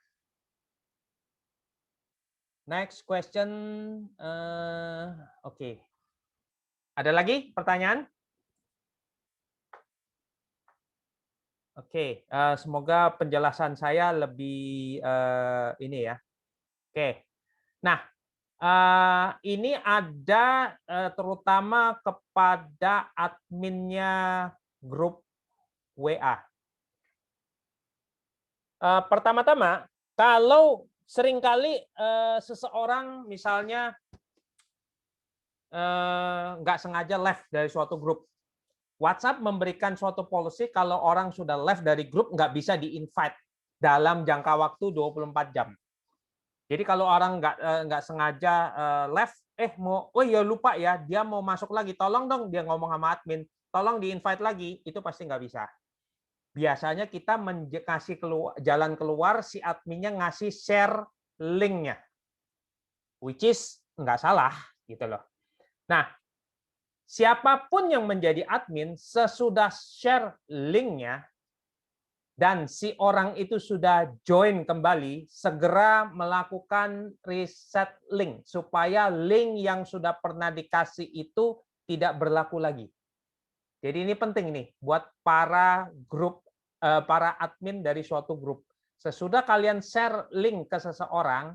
Next question. Oke. Ada lagi pertanyaan? Oke, semoga penjelasan saya lebih ini ya. Oke, nah ini ada terutama kepada adminnya grup WA. Pertama-tama, kalau seringkali seseorang misalnya nggak sengaja left dari suatu grup. WhatsApp memberikan suatu policy kalau orang sudah left dari grup nggak bisa di-invite dalam jangka waktu 24 jam. Jadi kalau orang nggak sengaja left, oh ya lupa ya, dia mau masuk lagi, tolong dong dia ngomong sama admin, tolong di-invite lagi, itu pasti nggak bisa. Biasanya kita ngasih jalan keluar, si adminnya ngasih share link-nya, which is nggak salah gitu loh. Nah, siapapun yang menjadi admin sesudah share link-nya dan si orang itu sudah join kembali, segera melakukan reset link supaya link yang sudah pernah dikasih itu tidak berlaku lagi. Jadi ini penting nih buat para grup, para admin dari suatu grup. Sesudah kalian share link ke seseorang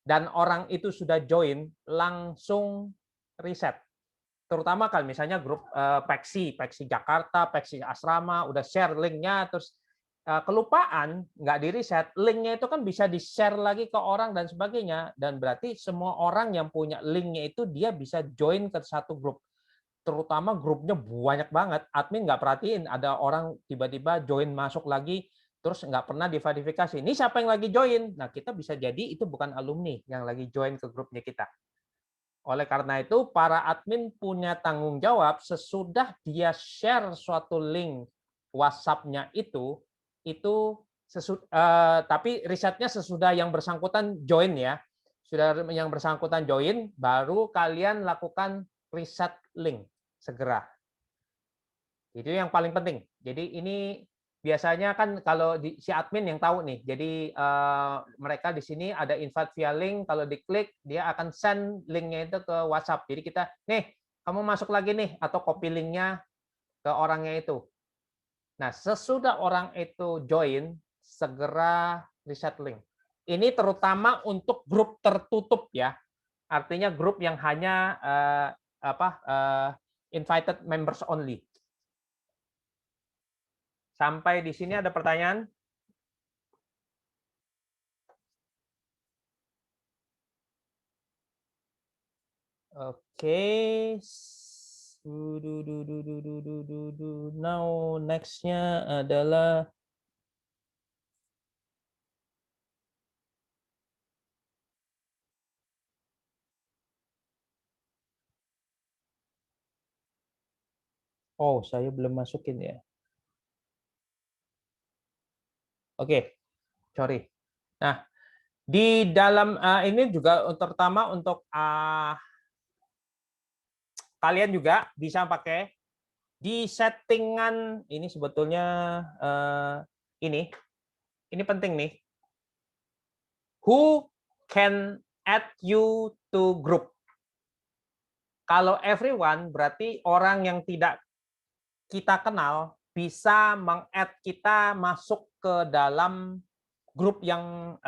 dan orang itu sudah join, langsung reset. Terutama kalau misalnya grup Peksi Jakarta, Peksi Asrama, udah share linknya, terus kelupaan, nggak di-reset, linknya itu kan bisa di-share lagi ke orang dan sebagainya, dan berarti semua orang yang punya linknya itu dia bisa join ke satu grup. Terutama grupnya banyak banget, admin nggak perhatiin, ada orang tiba-tiba join masuk lagi, terus nggak pernah diverifikasi. Ini siapa yang lagi join? Nah, kita bisa jadi itu bukan alumni yang lagi join ke grupnya kita. Oleh karena itu, para admin punya tanggung jawab sesudah dia share suatu link WhatsApp-nya itu tapi risetnya sesudah yang bersangkutan join ya. Sudah yang bersangkutan join, baru kalian lakukan reset link segera. Itu yang paling penting. Jadi ini biasanya kan kalau si admin yang tahu nih. Jadi mereka di sini ada invite via link. Kalau diklik dia akan send linknya itu ke WhatsApp. Jadi kita nih kamu masuk lagi nih atau copy linknya ke orangnya itu. Nah sesudah orang itu join segera reset link. Ini terutama untuk grup tertutup ya. Artinya grup yang hanya invited members only. Sampai di sini ada pertanyaan? Oke. Now next-nya adalah saya belum masukin ya. Oke, sorry. Nah, di dalam ini juga terutama untuk kalian juga bisa pakai di settingan ini sebetulnya ini penting nih. Who can add you to group? Kalau everyone berarti orang yang tidak kita kenal bisa meng-add kita masuk ke dalam grup yang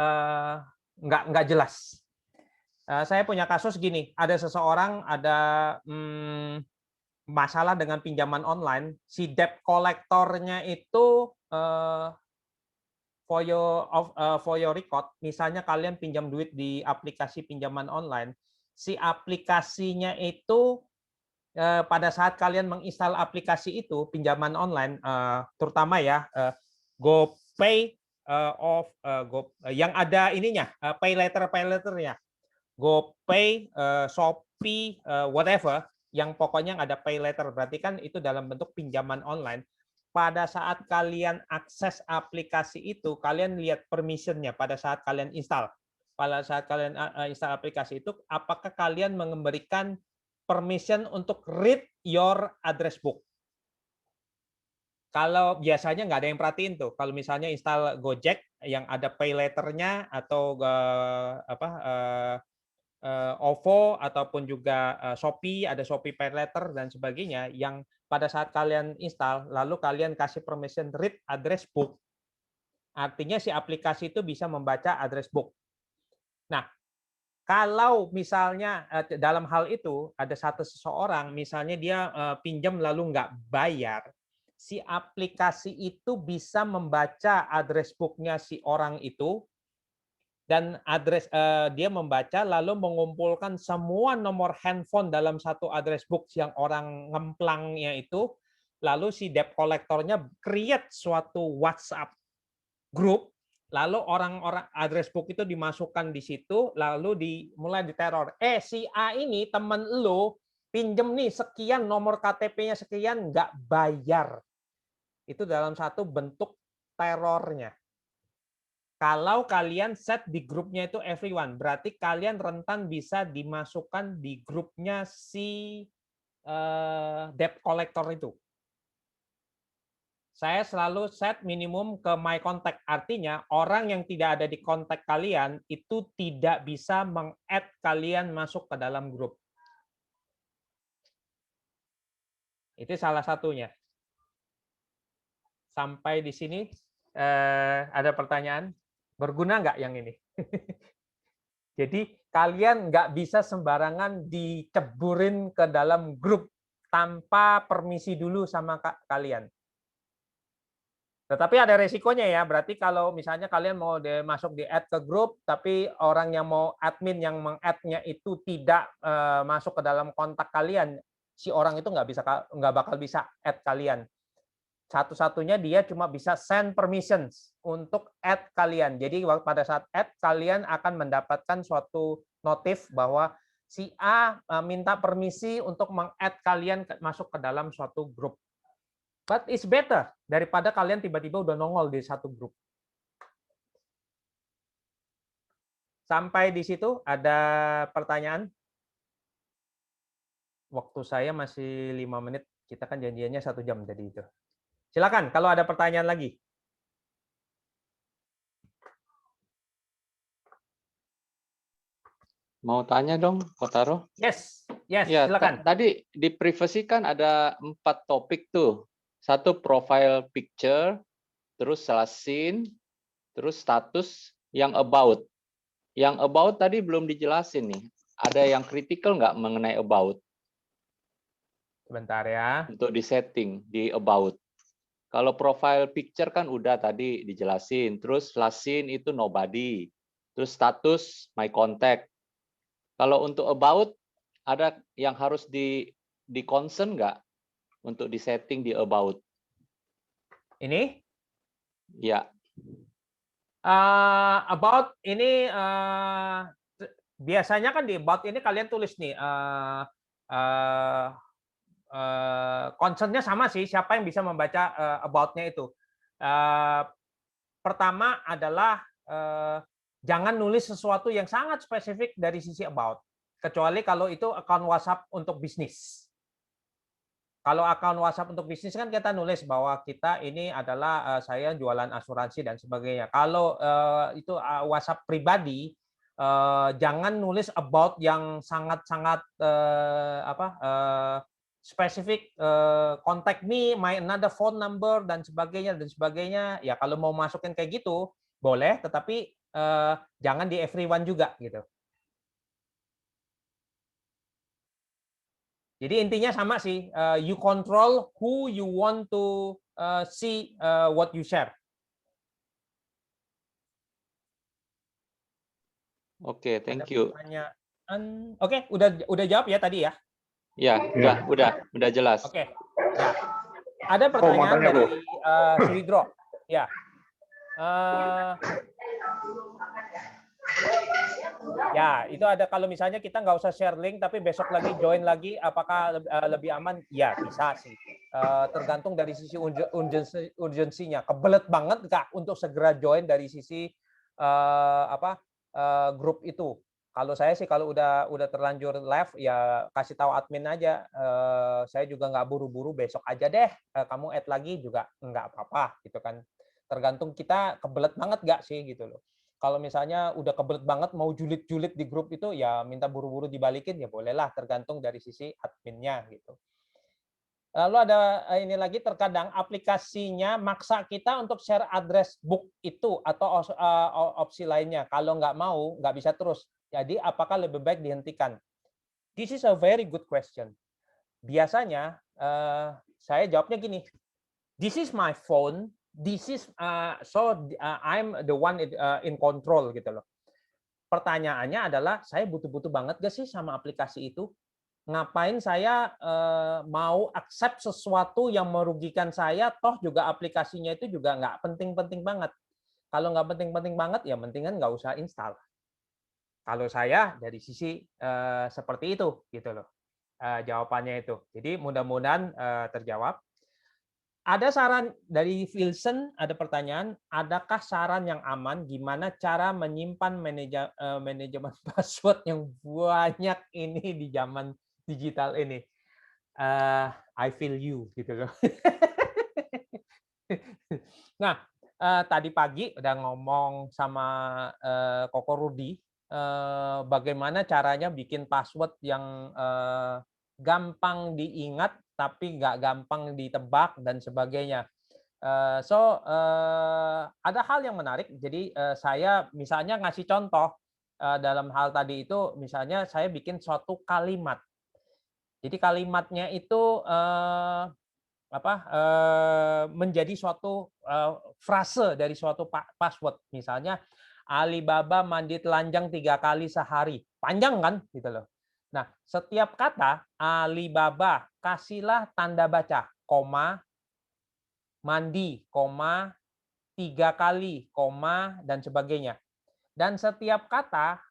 nggak jelas. Saya punya kasus gini, ada seseorang ada masalah dengan pinjaman online, si debt collector-nya itu for your record, misalnya kalian pinjam duit di aplikasi pinjaman online, si aplikasinya itu pada saat kalian menginstal aplikasi itu pinjaman online, terutama ya GoPay yang ada ininya, pay later-nya, GoPay, Shopee, whatever, yang pokoknya ada pay later, berarti kan itu dalam bentuk pinjaman online. Pada saat kalian akses aplikasi itu, kalian lihat permission-nya pada saat kalian install. Pada saat kalian install aplikasi itu, apakah kalian memberikan permission untuk read your address book? Kalau biasanya nggak ada yang perhatiin tuh. Kalau misalnya install Gojek yang ada pay later-nya atau OVO ataupun juga Shopee, ada Shopee pay later dan sebagainya, yang pada saat kalian install lalu kalian kasih permission read address book, artinya si aplikasi itu bisa membaca address book. Nah, kalau misalnya dalam hal itu ada seseorang misalnya dia pinjam lalu nggak bayar, si aplikasi itu bisa membaca address book-nya si orang itu, dan address dia membaca lalu mengumpulkan semua nomor handphone dalam satu address book yang orang ngemplangnya itu, lalu si debt collectornya create suatu WhatsApp group, lalu orang-orang address book itu dimasukkan di situ, lalu mulai diteror. Si A ini temen lo pinjem nih sekian, nomor KTP-nya sekian, nggak bayar. Itu dalam satu bentuk terornya. Kalau kalian set di grupnya itu everyone, berarti kalian rentan bisa dimasukkan di grupnya si debt collector itu. Saya selalu set minimum ke my contact. Artinya orang yang tidak ada di kontak kalian itu tidak bisa meng-add kalian masuk ke dalam grup. Itu salah satunya. Sampai di sini ada pertanyaan? Berguna nggak yang ini? Jadi kalian nggak bisa sembarangan diceburin ke dalam grup tanpa permisi dulu sama kalian. Tetapi ada resikonya ya, berarti kalau misalnya kalian mau masuk di add ke grup, tapi orang yang mau admin yang meng-add-nya itu tidak masuk ke dalam kontak kalian, si orang itu nggak bakal bisa add kalian. Satu-satunya dia cuma bisa send permissions untuk add kalian. Jadi pada saat add, kalian akan mendapatkan suatu notif bahwa si A minta permisi untuk meng-add kalian masuk ke dalam suatu grup. But it's better daripada kalian tiba-tiba udah nongol di satu grup. Sampai di situ ada pertanyaan? Waktu saya masih 5 menit, kita kan janjiannya 1 jam jadi itu. Silakan kalau ada pertanyaan lagi. Mau tanya dong, Kotaro? Yes, Ya, silakan. Tadi di privacy kan ada 4 topik tuh. 1 profile picture, terus last scene, terus status, yang about. Yang about tadi belum dijelasin nih. Ada yang critical nggak mengenai about? Sebentar ya. Untuk di setting, di about. Kalau profile picture kan udah tadi dijelasin. Terus last scene itu nobody. Terus status my contact. Kalau untuk about, ada yang harus di concern nggak untuk di setting di about? Ini? Ya. About ini biasanya kan di about ini kalian tulis nih concern-nya sama sih, siapa yang bisa membaca about-nya itu. Pertama adalah jangan nulis sesuatu yang sangat spesifik dari sisi about, kecuali kalau itu account WhatsApp untuk bisnis. Kalau account WhatsApp untuk bisnis kan kita nulis bahwa kita ini adalah saya jualan asuransi dan sebagainya. Kalau itu WhatsApp pribadi, jangan nulis about yang sangat-sangat spesifik, contact me, my another phone number dan sebagainya. Ya kalau mau masukin kayak gitu boleh, tetapi jangan di everyone juga gitu. Jadi intinya sama sih, you control who you want to see what you share. Oke, thank you. Oke, udah jawab ya tadi ya? Ya, udah jelas. Oke. Ya. Ada pertanyaan dari Suhidro. Ya. Ya, itu ada kalau misalnya kita nggak usah share link, tapi besok lagi join lagi, apakah lebih aman? Ya, bisa sih. Tergantung dari sisi urgensinya. Kebelet banget nggak untuk segera join dari sisi grup itu. Kalau saya sih kalau udah terlanjur live ya kasih tahu admin aja. Saya juga nggak buru-buru, besok aja deh. Kamu add lagi juga nggak apa-apa gitu kan. Tergantung kita kebelet banget nggak sih gitu loh. Kalau misalnya udah kebelet banget mau julid-julid di grup itu ya minta buru-buru dibalikin ya bolehlah, tergantung dari sisi adminnya gitu. Lalu ada ini lagi, terkadang aplikasinya maksa kita untuk share address book itu atau opsi lainnya. Kalau nggak mau, nggak bisa terus. Jadi apakah lebih baik dihentikan? This is a very good question. Biasanya saya jawabnya gini. This is my phone. This is I'm the one in control gitu loh. pertanyaannya adalah saya butuh-butuh banget gak sih sama aplikasi itu? Ngapain saya mau accept sesuatu yang merugikan saya, toh juga aplikasinya itu juga nggak penting-penting banget. Kalau nggak penting-penting banget, ya mendingan nggak usah install. Kalau saya dari sisi seperti itu, gitu loh jawabannya itu. Jadi mudah-mudahan terjawab. Ada saran dari Wilson, ada pertanyaan, adakah saran yang aman gimana cara menyimpan manajemen password yang banyak ini di zaman digital ini? I feel you, gitu loh. Nah, tadi pagi udah ngomong sama Koko Rudi, bagaimana caranya bikin password yang gampang diingat tapi nggak gampang ditebak dan sebagainya. Ada hal yang menarik. Jadi saya misalnya ngasih contoh dalam hal tadi itu, misalnya saya bikin suatu kalimat. Jadi kalimatnya itu menjadi suatu frase dari suatu password. Misalnya Alibaba mandi telanjang 3 kali sehari. Panjang kan, gitu loh. Nah, setiap kata Alibaba kasihlah tanda baca, koma, mandi, koma, 3 kali, koma, dan sebagainya. Dan setiap kata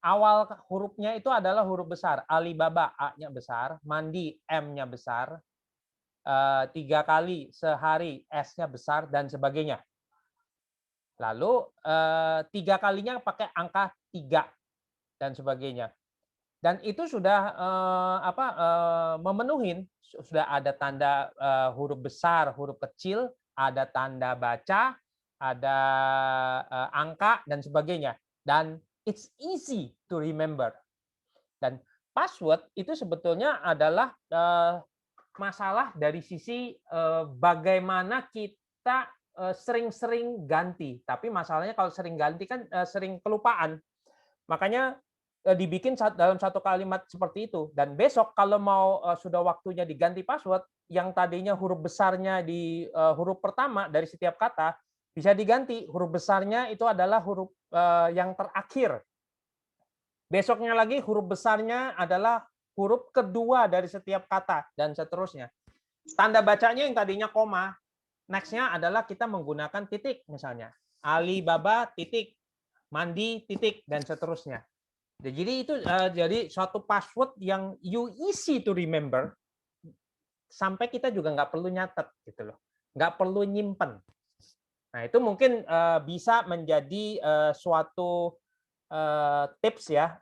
awal hurufnya itu adalah huruf besar. Alibaba A-nya besar, mandi M-nya besar, 3 kali sehari S-nya besar, dan sebagainya. Lalu 3 kalinya pakai angka 3 dan sebagainya. Dan itu sudah memenuhi, sudah ada tanda huruf besar, huruf kecil, ada tanda baca, ada angka dan sebagainya. Dan it's easy to remember. Dan password itu sebetulnya adalah masalah dari sisi bagaimana kita sering-sering ganti. Tapi masalahnya kalau sering ganti kan sering kelupaan. Makanya dibikin dalam satu kalimat seperti itu. Dan besok kalau mau sudah waktunya diganti password, yang tadinya huruf besarnya di huruf pertama dari setiap kata, bisa diganti. Huruf besarnya itu adalah huruf yang terakhir. Besoknya lagi huruf besarnya adalah huruf kedua dari setiap kata, dan seterusnya. Tanda bacanya yang tadinya koma, next-nya adalah kita menggunakan titik misalnya. Alibaba titik, mandi titik, dan seterusnya. Jadi itu jadi suatu password yang easy to remember, sampai kita juga nggak perlu nyatet gitu loh, nggak perlu nyimpen. Nah itu mungkin bisa menjadi suatu tips ya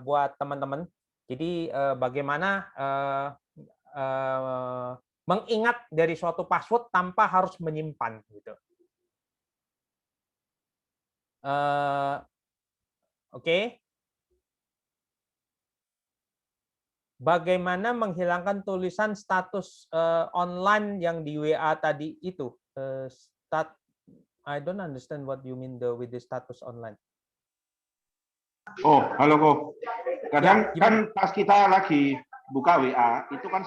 buat teman-teman. Jadi bagaimana mengingat dari suatu password tanpa harus menyimpan gitu. Oke. Bagaimana menghilangkan tulisan status online yang di WA tadi itu? I don't understand what you mean with the status online. Oh, halo Ko. Kadang ya, kan pas kita lagi buka WA, itu kan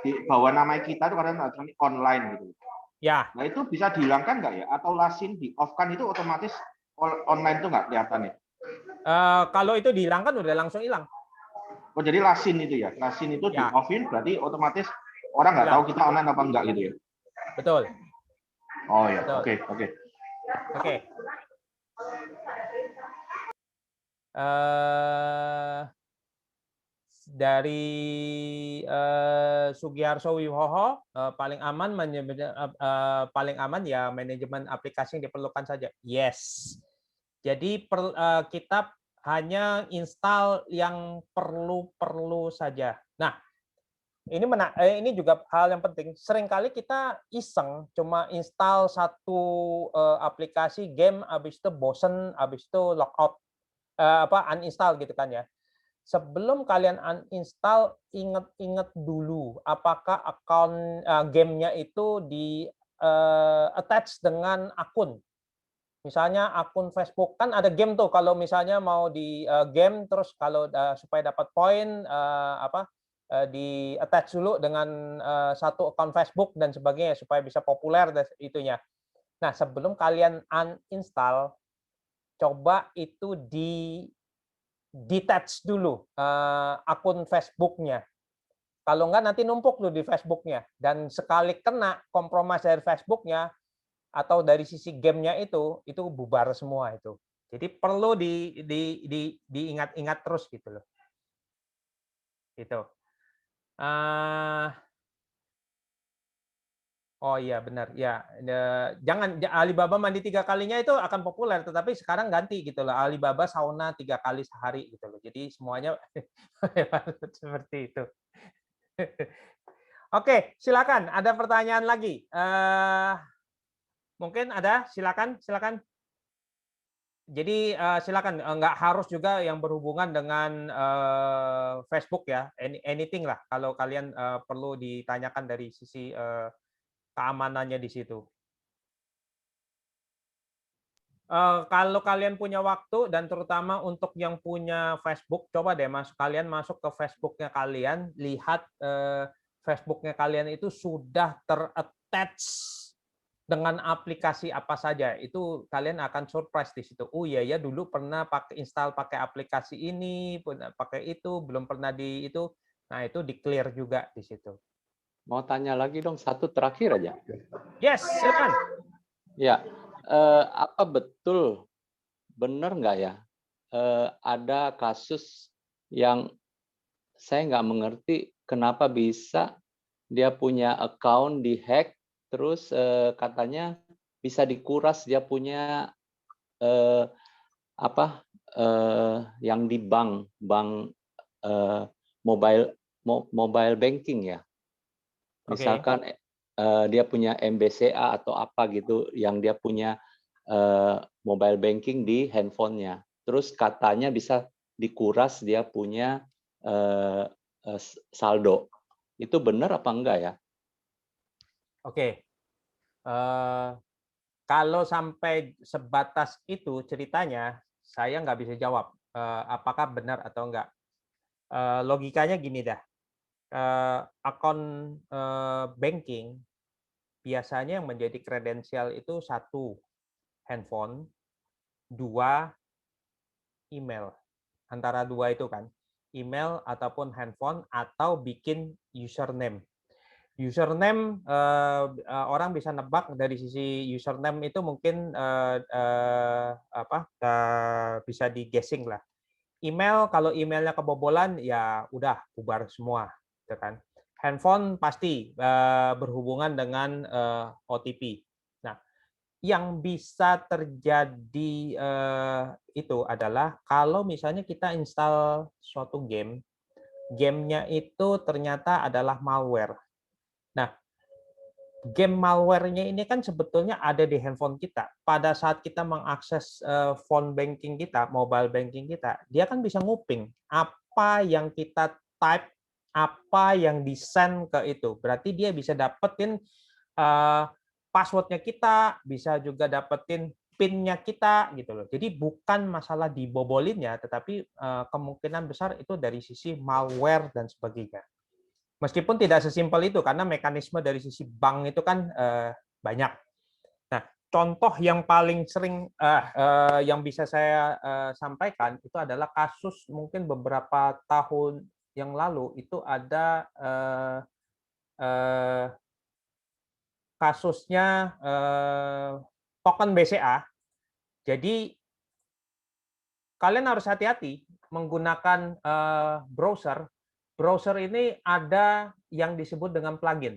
di bawah nama kita itu kadang online gitu. Ya. Nah itu bisa dihilangkan nggak ya? Atau lasin di off-kan itu otomatis online itu nggak kelihatan ya? Kalau itu dihilangkan udah langsung hilang. Oh jadi lasin itu ya? Lasin itu ya. Di off-in berarti otomatis orang nggak tahu kita online apa enggak gitu ya? Betul. Oh ya, oke. Dari Sugiharso Wibowo, paling aman ya manajemen aplikasi yang diperlukan saja. Yes. Jadi kita hanya install yang perlu saja. Nah, ini juga hal yang penting. Seringkali kita iseng cuma install satu aplikasi game, habis itu bosen, habis itu logout, uninstall gitu kan ya. Sebelum kalian uninstall, ingat dulu apakah akun gamenya itu di attach dengan akun. Misalnya akun Facebook, kan ada game tuh, kalau misalnya mau di game terus kalau supaya dapat poin di attach dulu dengan satu akun Facebook dan sebagainya supaya bisa populer itunya. Nah, sebelum kalian uninstall, coba itu di detach dulu akun Facebooknya. Kalau enggak nanti numpuk tuh di Facebooknya. Dan sekali kena kompromis dari Facebooknya atau dari sisi gamenya itu bubar semua itu. Jadi perlu diingat-ingat terus gitu loh. Gitu. Oh iya benar ya, jangan Alibaba mandi 3 kalinya itu akan populer, tetapi sekarang ganti gitu loh, Alibaba sauna 3 kali sehari gitu loh. Jadi semuanya seperti itu. Oke, silakan. Ada pertanyaan lagi? Mungkin ada, silakan. Jadi silakan, nggak harus juga yang berhubungan dengan Facebook ya, anything lah. Kalau kalian perlu ditanyakan dari sisi keamanannya di situ. Kalau kalian punya waktu dan terutama untuk yang punya Facebook, coba deh kalian masuk ke Facebooknya kalian, lihat Facebooknya kalian itu sudah ter-attach dengan aplikasi apa saja. Itu kalian akan surprise di situ. Oh iya ya, dulu pernah pakai aplikasi ini, pakai itu, belum pernah di itu. Nah itu di clear juga di situ. Mau tanya lagi dong, satu terakhir aja. Yes, silakan. Ya, apa betul benar nggak ya ada kasus yang saya nggak mengerti kenapa bisa dia punya account dihack, terus katanya bisa dikuras dia punya yang di bank mobile banking ya. Misalkan dia punya MBCA atau apa gitu yang dia punya mobile banking di handphonenya. Terus katanya bisa dikuras dia punya saldo. Itu benar apa enggak ya? Oke. Kalau sampai sebatas itu ceritanya, saya nggak bisa jawab apakah benar atau enggak. Logikanya gini dah. Akun banking biasanya yang menjadi kredensial itu 1 handphone, 2 email. Antara 2 itu kan, email ataupun handphone atau bikin username. Username orang bisa nebak dari sisi username itu mungkin bisa di guessing lah. Email kalau emailnya kebobolan ya udah bubar semua, gitu kan. Handphone pasti berhubungan dengan OTP. Nah, yang bisa terjadi itu adalah kalau misalnya kita install suatu game, gamenya itu ternyata adalah malware. Nah, game malware-nya ini kan sebetulnya ada di handphone kita. Pada saat kita mengakses phone banking kita, mobile banking kita, dia kan bisa nguping apa yang kita type, apa yang di-send ke itu. Berarti dia bisa dapetin password-nya kita, bisa juga dapetin PIN-nya kita gitu loh. Jadi bukan masalah dibobolinnya, tetapi kemungkinan besar itu dari sisi malware dan sebagainya. Meskipun tidak sesimpel itu, karena mekanisme dari sisi bank itu kan banyak. Nah, contoh yang paling sering yang bisa saya sampaikan itu adalah kasus mungkin beberapa tahun yang lalu itu ada kasusnya token BCA. Jadi kalian harus hati-hati menggunakan browser. Browser ini ada yang disebut dengan plugin.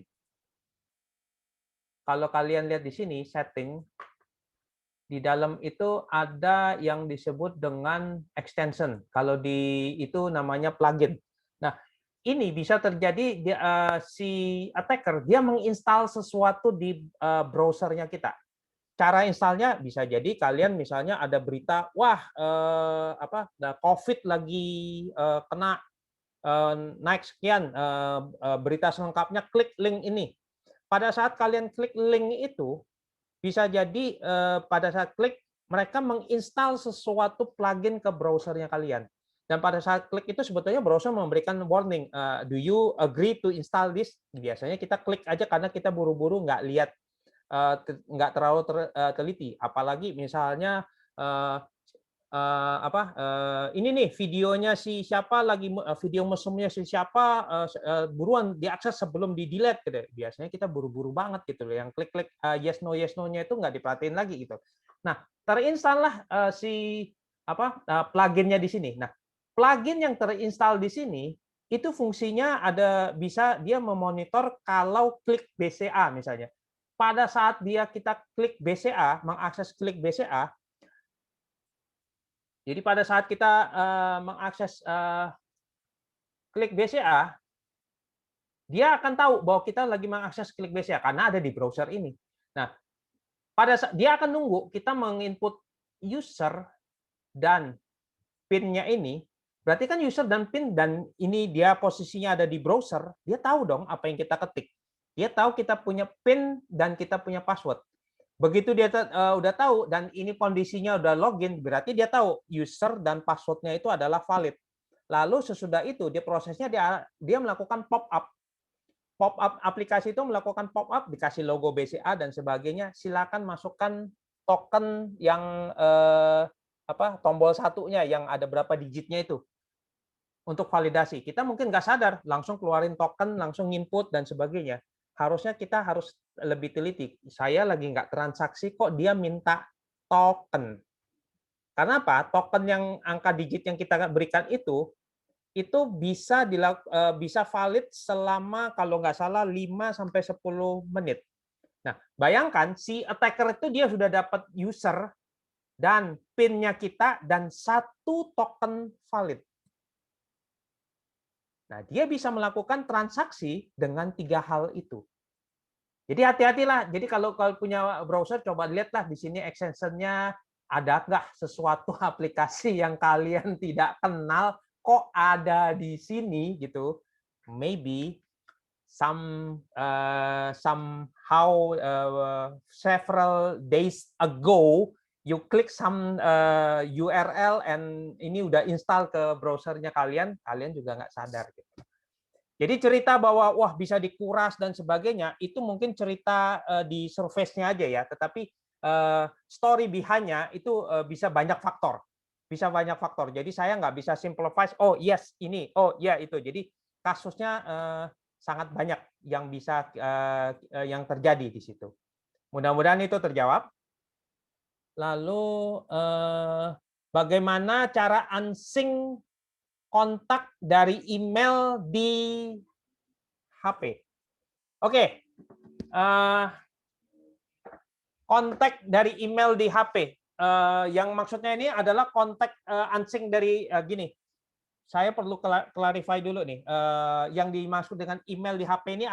Kalau kalian lihat di sini setting, di dalam itu ada yang disebut dengan extension. Kalau di itu namanya plugin. Nah, ini bisa terjadi si attacker dia menginstal sesuatu di browsernya kita. Cara installnya bisa jadi kalian misalnya ada berita, wah COVID lagi kena naik sekian, berita selengkapnya klik link ini. Pada saat kalian klik link itu, bisa jadi pada saat klik mereka menginstal sesuatu plugin ke browsernya kalian. Dan pada saat klik itu sebetulnya browser memberikan warning, do you agree to install this? Biasanya kita klik aja karena kita buru-buru nggak lihat, nggak terlalu teliti. Apalagi misalnya ini nih videonya si siapa lagi video mesumnya si siapa buruan diakses sebelum di delete gitu. Biasanya kita buru-buru banget gitu loh, yang klik-klik yes no-nya itu nggak diperhatiin lagi gitu. Nah, terinstall lah si pluginnya di sini. Nah, plugin yang terinstall di sini itu fungsinya bisa dia memonitor kalau klik BCA misalnya. Pada saat kita klik BCA, mengakses klik BCA, jadi pada saat kita mengakses klik BCA, dia akan tahu bahwa kita lagi mengakses klik BCA karena ada di browser ini. Nah, dia akan nunggu kita menginput user dan PIN-nya ini. Berarti kan user dan PIN dan ini dia posisinya ada di browser, dia tahu dong apa yang kita ketik. Dia tahu kita punya PIN dan kita punya password. Begitu dia udah tahu dan ini kondisinya udah login, berarti dia tahu user dan passwordnya itu adalah valid. Lalu sesudah itu dia prosesnya dia melakukan pop-up. Pop-up aplikasi itu melakukan pop-up, dikasih logo BCA dan sebagainya. Silakan masukkan token yang tombol satunya yang ada berapa digitnya itu untuk validasi. Kita mungkin nggak sadar, langsung keluarin token, langsung input dan sebagainya. Harusnya kita harus lebih teliti. Saya lagi nggak transaksi kok dia minta token. Karena apa? Token yang angka digit yang kita berikan itu bisa valid selama kalau nggak salah 5 sampai 10 menit. Nah, bayangkan si attacker itu dia sudah dapat user dan PIN-nya kita dan 1 token valid. Nah, dia bisa melakukan transaksi dengan 3 hal itu. Jadi hati-hatilah. Jadi kalau punya browser, coba lihatlah di sini extension-nya ada nggak sesuatu aplikasi yang kalian tidak kenal kok ada di sini gitu. Maybe somehow several days ago you click some URL and ini udah install ke browsernya kalian juga nggak sadar gitu. Jadi cerita bahwa wah bisa dikuras dan sebagainya itu mungkin cerita di surface-nya aja ya, tetapi story behind-nya itu bisa banyak faktor. Bisa banyak faktor. Jadi saya nggak bisa simplify, oh yes ini, oh ya itu. Jadi kasusnya sangat banyak yang bisa yang terjadi di situ. Mudah-mudahan itu terjawab. Lalu bagaimana cara unsync kontak dari email di HP? Oke, kontak dari email di HP. Yang maksudnya ini adalah kontak unsync dari gini. Saya perlu clarify dulu nih. Yang dimaksud dengan email di HP ini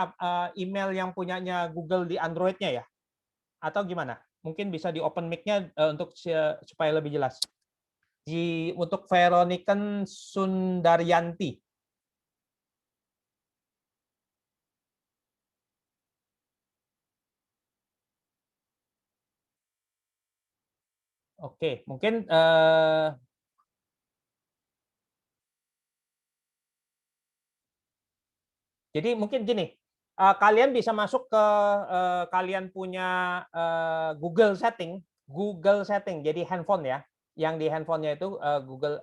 email yang punyanya Google di Android-nya ya? Atau gimana? Mungkin bisa di open mic-nya untuk supaya lebih jelas. Untuk Veroniken Sundaryanti. Oke, mungkin jadi mungkin gini, kalian bisa masuk ke kalian punya Google setting, jadi handphone ya, yang di handphonenya itu Google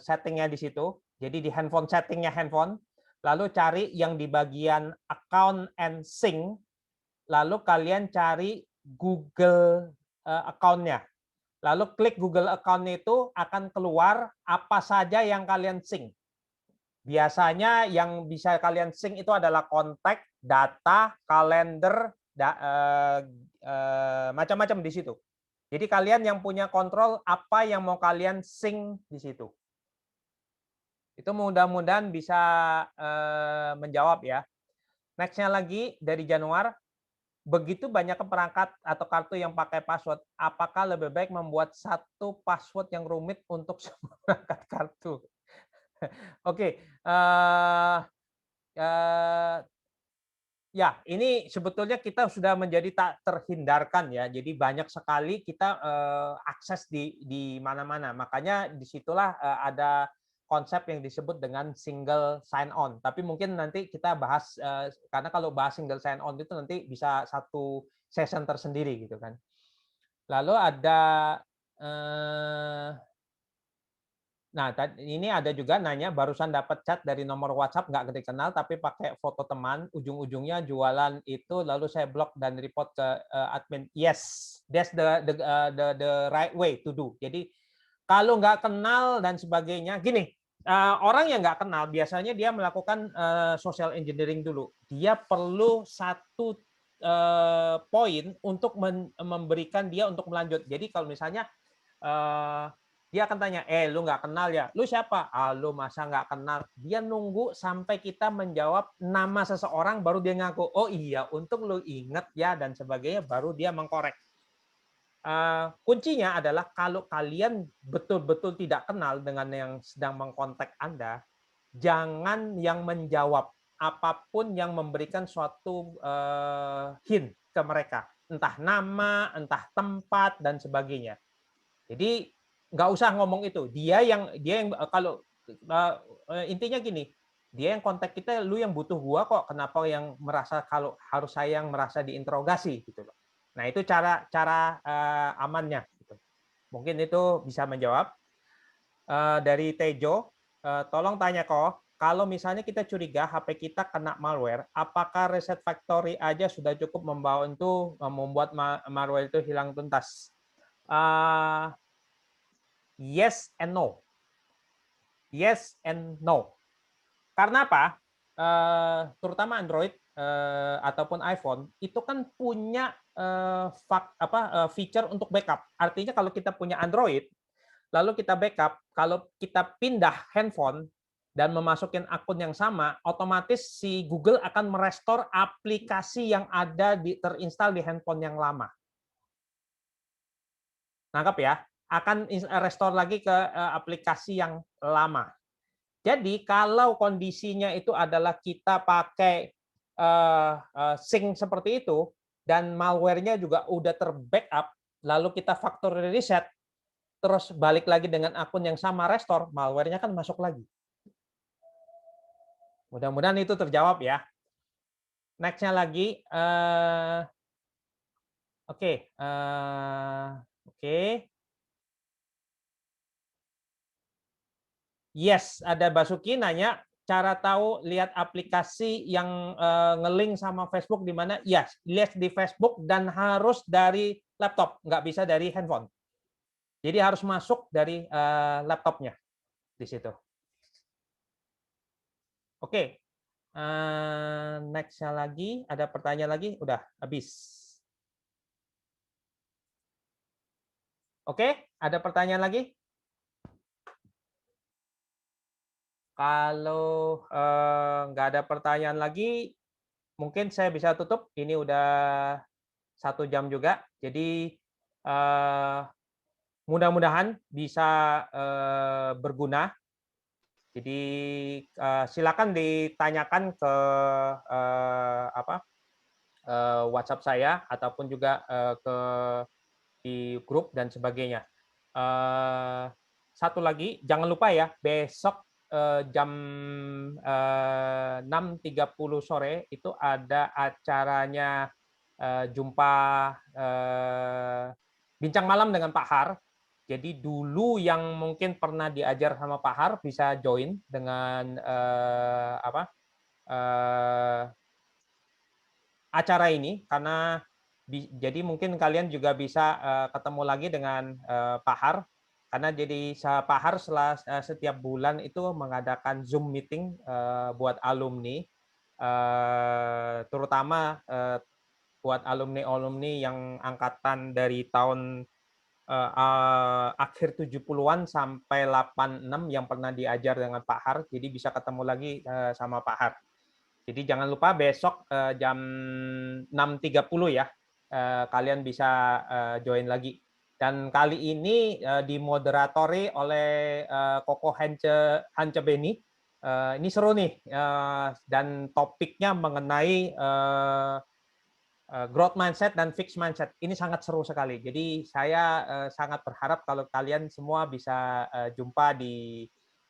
settingnya di situ. Jadi di handphone settingnya handphone, lalu cari yang di bagian account and sync, lalu kalian cari Google account-nya. Lalu klik Google account itu akan keluar apa saja yang kalian sync. Biasanya yang bisa kalian sync itu adalah kontak, data, kalender, macam-macam di situ. Jadi kalian yang punya kontrol apa yang mau kalian sync di situ. Itu mudah-mudahan bisa menjawab ya. Next-nya lagi dari Januar. Begitu banyak perangkat atau kartu yang pakai password, apakah lebih baik membuat 1 password yang rumit untuk semua perangkat kartu? Oke, ya ini sebetulnya kita sudah menjadi tak terhindarkan ya. Jadi banyak sekali kita akses di mana-mana. Makanya disitulah ada konsep yang disebut dengan single sign on. Tapi mungkin nanti kita bahas karena kalau bahas single sign on itu nanti bisa 1 session tersendiri gitu kan. Lalu ada nah, ini ada juga nanya, barusan dapat chat dari nomor WhatsApp nggak dikenal tapi pakai foto teman, ujung-ujungnya jualan itu, lalu saya blok dan report ke admin. Yes, that's the right way to do. Jadi kalau nggak kenal dan sebagainya, gini, orang yang nggak kenal biasanya dia melakukan social engineering dulu. Dia perlu satu poin untuk memberikan dia untuk melanjut. Jadi kalau misalnya dia akan tanya, lu nggak kenal ya? Lu siapa? Ah, lu masa nggak kenal? Dia nunggu sampai kita menjawab nama seseorang, baru dia ngaku, oh iya, untuk lu inget ya, dan sebagainya, baru dia mengkorek. Kuncinya adalah kalau kalian betul-betul tidak kenal dengan yang sedang mengkontak Anda, jangan yang menjawab apapun yang memberikan suatu hint ke mereka. Entah nama, entah tempat, dan sebagainya. Jadi nggak usah ngomong itu. Dia yang kalau intinya gini, dia yang kontak kita, lu yang butuh gua kok, kenapa yang merasa kalau harus saya yang merasa diinterogasi gitu loh. Nah, itu cara amannya gitu. Mungkin itu bisa menjawab. Dari Tejo, tolong tanya kok, kalau misalnya kita curiga HP kita kena malware, apakah reset factory aja sudah cukup membantu membuat malware itu hilang tuntas? Yes and no. Yes and no. Karena apa? Terutama Android ataupun iPhone itu kan punya feature untuk backup. Artinya kalau kita punya Android, lalu kita backup, kalau kita pindah handphone dan memasukin akun yang sama, otomatis si Google akan merestore aplikasi yang ada terinstall di handphone yang lama. Nangkap ya? Akan restore lagi ke aplikasi yang lama. Jadi kalau kondisinya itu adalah kita pakai sync seperti itu dan malware-nya juga udah terbackup, lalu kita factory reset, terus balik lagi dengan akun yang sama restore, malware-nya kan masuk lagi. Mudah-mudahan itu terjawab ya. Next-nya lagi, oke. Yes, ada Basuki nanya, cara tahu lihat aplikasi yang ngelink sama Facebook di mana? Yes, lihat di Facebook dan harus dari laptop, nggak bisa dari handphone. Jadi harus masuk dari laptopnya di situ. Oke, next-nya lagi, ada pertanyaan lagi? Udah habis. Oke, ada pertanyaan lagi? Kalau nggak ada pertanyaan lagi, mungkin saya bisa tutup. Ini udah 1 jam juga. Jadi mudah-mudahan bisa berguna. Jadi silakan ditanyakan ke WhatsApp saya ataupun juga ke di grup dan sebagainya. Satu lagi, jangan lupa ya, besok jam 6.30 sore itu ada acaranya jumpa bincang malam dengan Pak Har. Jadi dulu yang mungkin pernah diajar sama Pak Har bisa join dengan acara ini, karena jadi mungkin kalian juga bisa ketemu lagi dengan Pak Har, karena jadi Pak Har setiap bulan itu mengadakan Zoom meeting buat alumni, terutama buat alumni yang angkatan dari tahun akhir 70-an sampai 86 yang pernah diajar dengan Pak Har, jadi bisa ketemu lagi sama Pak Har. Jadi jangan lupa besok jam 6.30 ya, kalian bisa join lagi. Dan kali ini dimoderatori oleh Koko Hance Beni. Ini seru nih, dan topiknya mengenai growth mindset dan fixed mindset. Ini sangat seru sekali. Jadi saya sangat berharap kalau kalian semua bisa jumpa di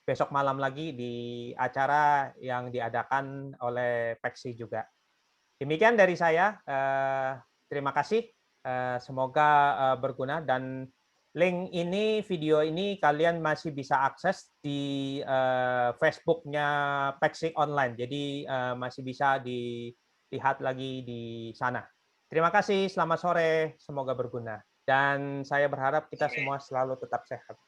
besok malam lagi di acara yang diadakan oleh Peksi juga. Demikian dari saya. Terima kasih. Semoga berguna, dan link ini, video ini kalian masih bisa akses di Facebook-nya Peksik Online. Jadi masih bisa dilihat lagi di sana. Terima kasih, selamat sore, semoga berguna. Dan saya berharap kita semua selalu tetap sehat.